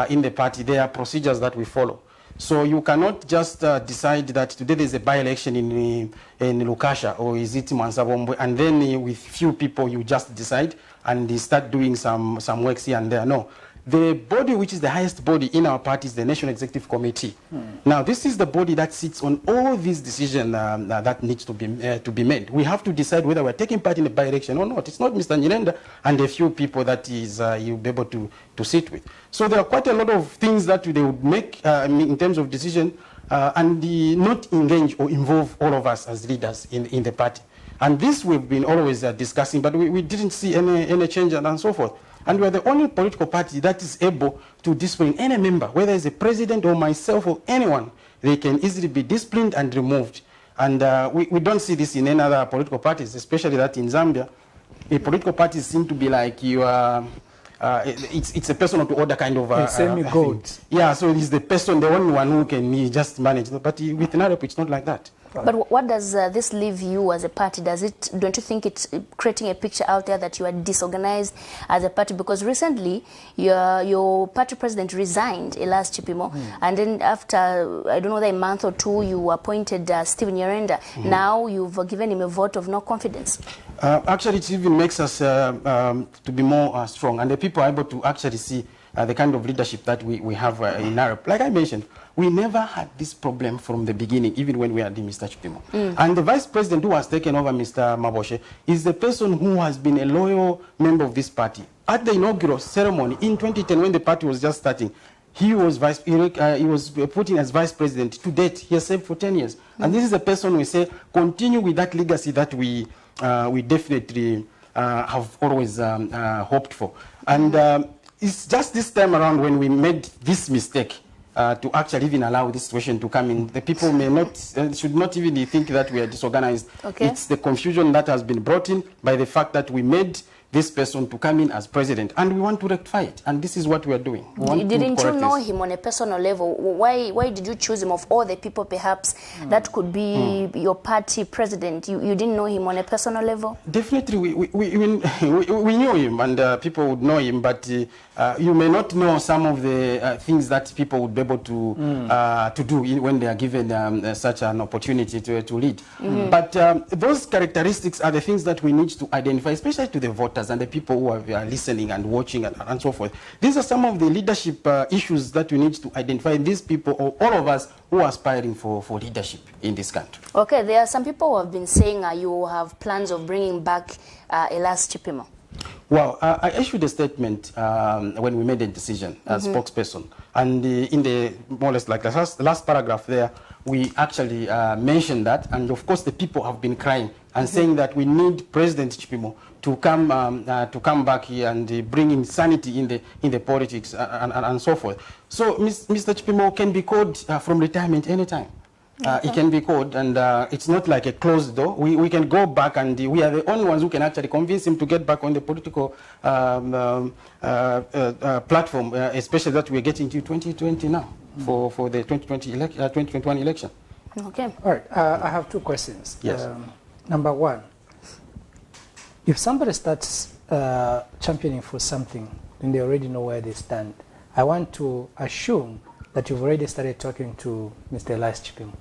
in the party, there are procedures that we follow. So you cannot just decide that today there's a by-election in Lukasha or is it Mansabombo, and then with few people you just decide and start doing some works here and there. No. the body which is the highest body in our party is the National Executive Committee. Now, this is the body that sits on all these decisions that needs to be made. We have to decide whether we're taking part in the by-election or not. It's not Mr. Nyirenda and a few people that you'll be able to sit with. So there are quite a lot of things that they would make in terms of decision and not engage or involve all of us as leaders in the party. And this we've been always discussing, but we didn't see any change and so forth. And we're the only political party that is able to discipline any member, whether it's a president or myself or anyone. They can easily be disciplined and removed. And we don't see this in any other political parties, especially that in Zambia. The political parties seem to be like you are, it's a personal to order kind of semi-god. Yeah, so it's the person, the only one who can just manage. But with NAREP, it's not like that. But what does this leave you as a party? Don't you think it's creating a picture out there that you are disorganized as a party? Because recently your party president resigned, Elias Chipimo, and then after, I don't know, a month or two, you appointed Stephen Nyirenda. Now you've given him a vote of no confidence. Actually, it even makes us to be more strong, and the people are able to actually see the kind of leadership that we have in NAREP. Like I mentioned, we never had this problem from the beginning, even when we had Mr. Chipimo. And the vice president who has taken over, Mr. Maboshe, is the person who has been a loyal member of this party. At the inaugural ceremony in 2010, when the party was just starting, he was put in as vice president. To date, he has served for 10 years. And this is the person we say, continue with that legacy that we definitely have always hoped for. And it's just this time around when we made this mistake to actually even allow this situation to come in. The people should not even think that we are disorganized. Okay. It's the confusion that has been brought in by the fact that we made this person to come in as president, and we want to rectify it, and this is what we are doing. Didn't you know him on a personal level? Why did you choose him of all the people perhaps that could be your party president? You didn't know him on a personal level? Definitely, we knew him, and people would know him, but you may not know some of the things that people would be able to do when they are given such an opportunity to lead. But those characteristics are the things that we need to identify, especially to the voters and the people who are listening and watching and so forth. These are some of the leadership issues that we need to identify. These people, or all of us who are aspiring for leadership in this country. Okay, there are some people who have been saying you have plans of bringing back Elias Chipimo. Well, I issued a statement when we made the decision as spokesperson. And in the more or less like the last paragraph there, we actually mentioned that. And of course, the people have been crying and saying that we need President Chipimo to come back here and bring in sanity in the politics and so forth. So Mr. Chipimo can be called from retirement anytime. It can be called, and it's not like a closed door. We can go back, and we are the only ones who can actually convince him to get back on the political platform, especially that we're getting to 2020 now for the 2021 election. Okay. All right. I have two questions. Yes. Number one, if somebody starts championing for something, then they already know where they stand. I want to assume that you've already started talking to Mr. Elias Chipimo.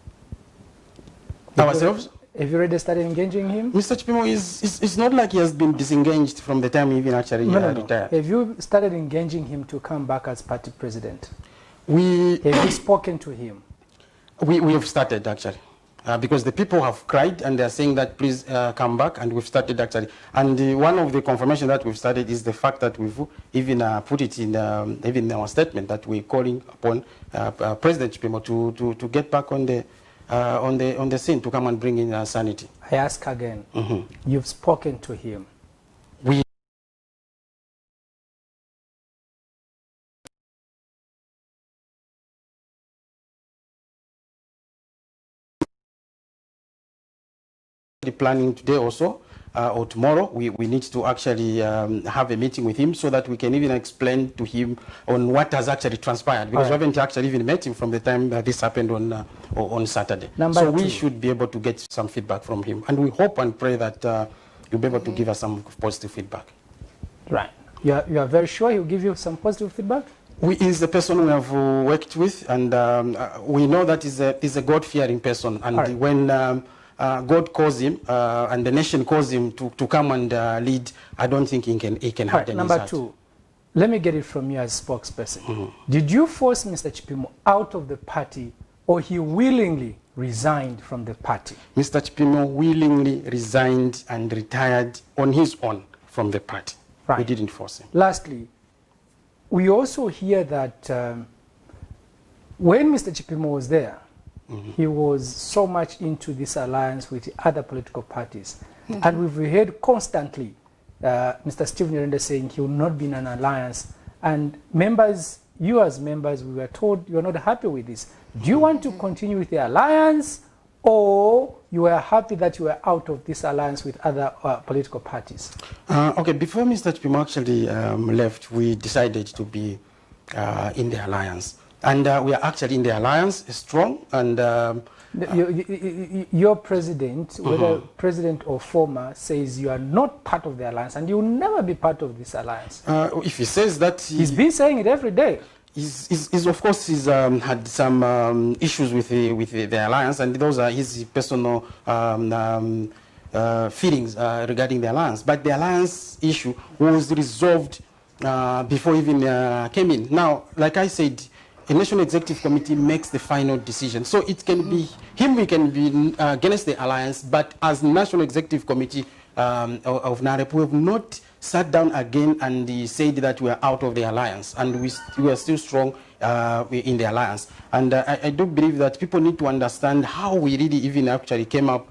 Ourselves? Have you already started engaging him? Mr. Chipimo is not like he has been disengaged from the time he even actually retired. Have you started engaging him to come back as party president? Have you spoken to him? We have started actually. Because the people have cried and they're saying that please come back, and we've started actually. And one of the confirmation that we've started is the fact that we've even put it in even in our statement that we're calling upon President Chipimo to get back on the scene, to come and bring in sanity. I ask again, you've spoken to him. We planning today also or tomorrow, we need to actually have a meeting with him so that we can even explain to him on what has actually transpired, because we haven't actually even met him from the time this happened on Saturday. So we should be able to get some feedback from him, and we hope and pray that you'll be able to give us some positive feedback. Right. You are very sure he'll give you some positive feedback? He is the person we have worked with, and we know that he's a God-fearing person, and when God calls him and the nation calls him to come and lead, I don't think he can have any. Number two, let me get it from you as spokesperson. Did you force Mr. Chipimo out of the party, or he willingly resigned from the party? Mr. Chipimo willingly resigned and retired on his own from the party. Right. We didn't force him. Lastly, we also hear that when Mr. Chipimo was there, he was so much into this alliance with the other political parties. And we've heard constantly Mr. Stephen Nyirenda saying he will not be in an alliance. And members, you as members, we were told you're not happy with this. Do you want to continue with the alliance, or you were happy that you were out of this alliance with other political parties? Okay, before Mr. Chipimo actually left, we decided to be in the alliance. And we are actually in the alliance, strong, and... your president, whether president or former, says you are not part of the alliance and you will never be part of this alliance. If he says that... He's been saying it every day. He's of course, he's had some issues with the alliance, and those are his personal feelings regarding the alliance. But the alliance issue was resolved before even came in. Now, like I said, a National Executive Committee makes the final decision. So it can be him, we can be against the alliance, but as National Executive Committee of NAREP, we have not sat down again and said that we are out of the alliance, and we are still strong in the alliance. And I do believe that people need to understand how we really even actually came up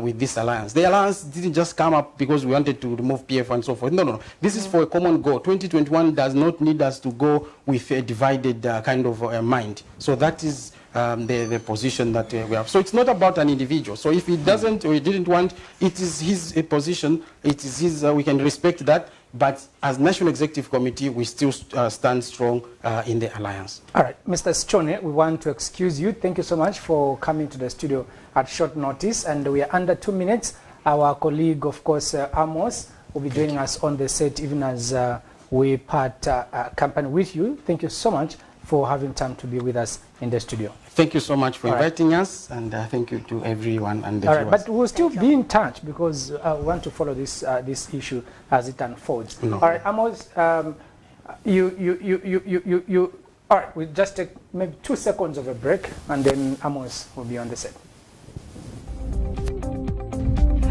with this alliance. The alliance didn't just come up because we wanted to remove PF and so forth. No, no, no. This is for a common goal. 2021 does not need us to go with a divided kind of mind. So that is the position that we have. So it's not about an individual. So if he doesn't or he didn't want, it is his position. It is his. We can respect that. But as National Executive Committee, we still stand strong in the alliance. All right, Mr. Sichone, we want to excuse you. Thank you so much for coming to the studio at short notice. And we are under 2 minutes. Our colleague, of course, Amos, will be joining us on the set even as we part company with you. Thank you so much for having time to be with us in the studio. Thank you so much for inviting us, and thank you to everyone and the viewers. But we'll still be in touch because we want to follow this this issue as it unfolds. No. All right, Amos, all right, we'll just take maybe 2 seconds of a break, and then Amos will be on the set.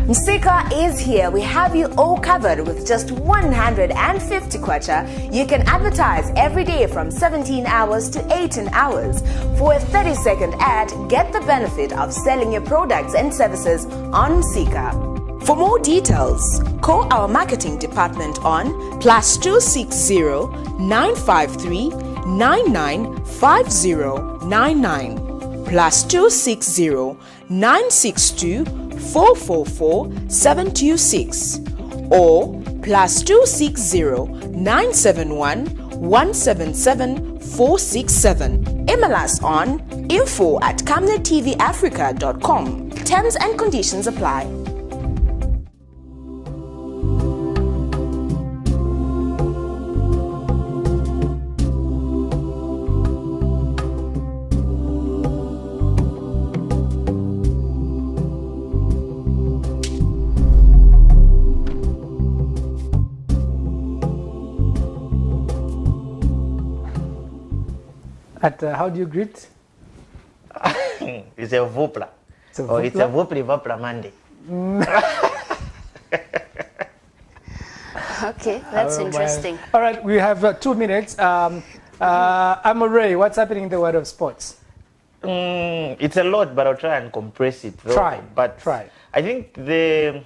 Msika is here. We have you all covered with just 150 kwacha. You can advertise every day from 17 hours to 18 hours. For a 30-second ad, get the benefit of selling your products and services on Msika. For more details, call our marketing department on +260 953 995099 +260 962 444-726 or +260 971 177 467. Email us on info@camnettvafrica.com. Terms and conditions apply. How do you greet? It's a Vopla. It's a Vopla Monday. Okay, that's interesting. All right, we have 2 minutes. Amoray, what's happening in the world of sports? It's a lot, but I'll try and compress it. Try. I think the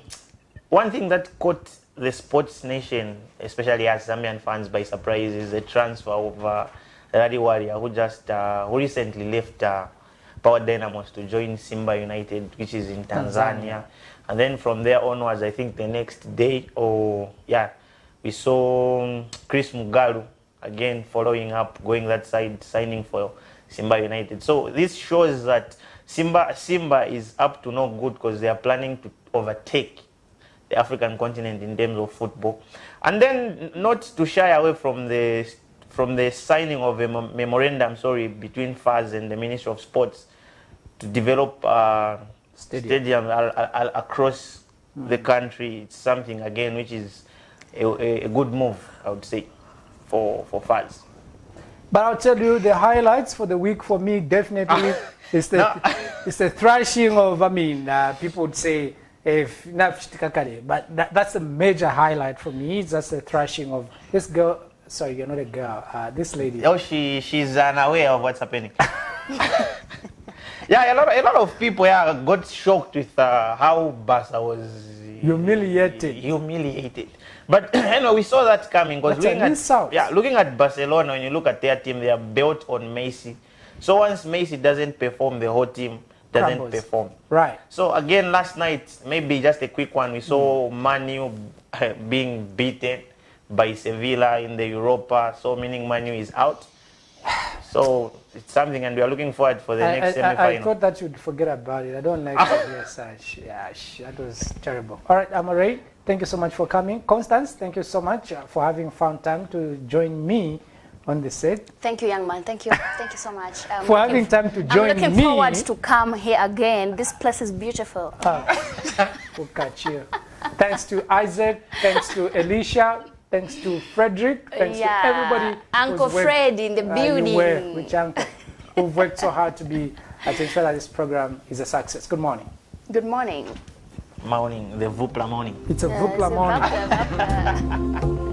one thing that caught the sports nation, especially as Zambian fans, by surprise is the transfer of Radi Warrior, who recently left Power Dynamos to join Simba United, which is in Tanzania. And then from there onwards, I think the next day, we saw Chris Mugalu again following up, going that side, signing for Simba United. So this shows that Simba is up to no good because they are planning to overtake the African continent in terms of football. And then not to shy away from the signing of a memorandum, between FAS and the Ministry of Sports to develop stadium across the country. It's something, again, which is a good move, I would say, for fans. But I'll tell you the highlights for the week for me definitely is the thrashing of, people would say, but that's a major highlight for me. It's just the thrashing of this girl. Sorry, you're not a girl. This lady. Oh, she's unaware of what's happening. Yeah, a lot of people got shocked with how Barca was humiliated. But we saw that coming because looking at Barcelona, when you look at their team, they are built on Messi. So once Messi doesn't perform, the whole team doesn't perform. Right. So again, last night, maybe just a quick one, we saw Man U being beaten by Sevilla in the Europa. So meaning Man U is out. So it's something, and we are looking forward for the next semi-final. I thought that you'd forget about it. I don't like to hear such. Yeah, that was terrible. All right, Amore, thank you so much for coming. Constance, thank you so much for having found time to join me on the set. Thank you, young man. Thank you. Thank you so much. For having time to join me. I'm looking forward to come here again. This place is beautiful. We'll catch you. Thanks to Isaac. Thanks to Alicia. Thanks to Frederick. Thanks to everybody. Uncle Fred in the building. Which uncle? Who've worked so hard to ensure that this program is a success. Good morning. Good morning. Morning, the Vupla morning. It's a Vupla morning.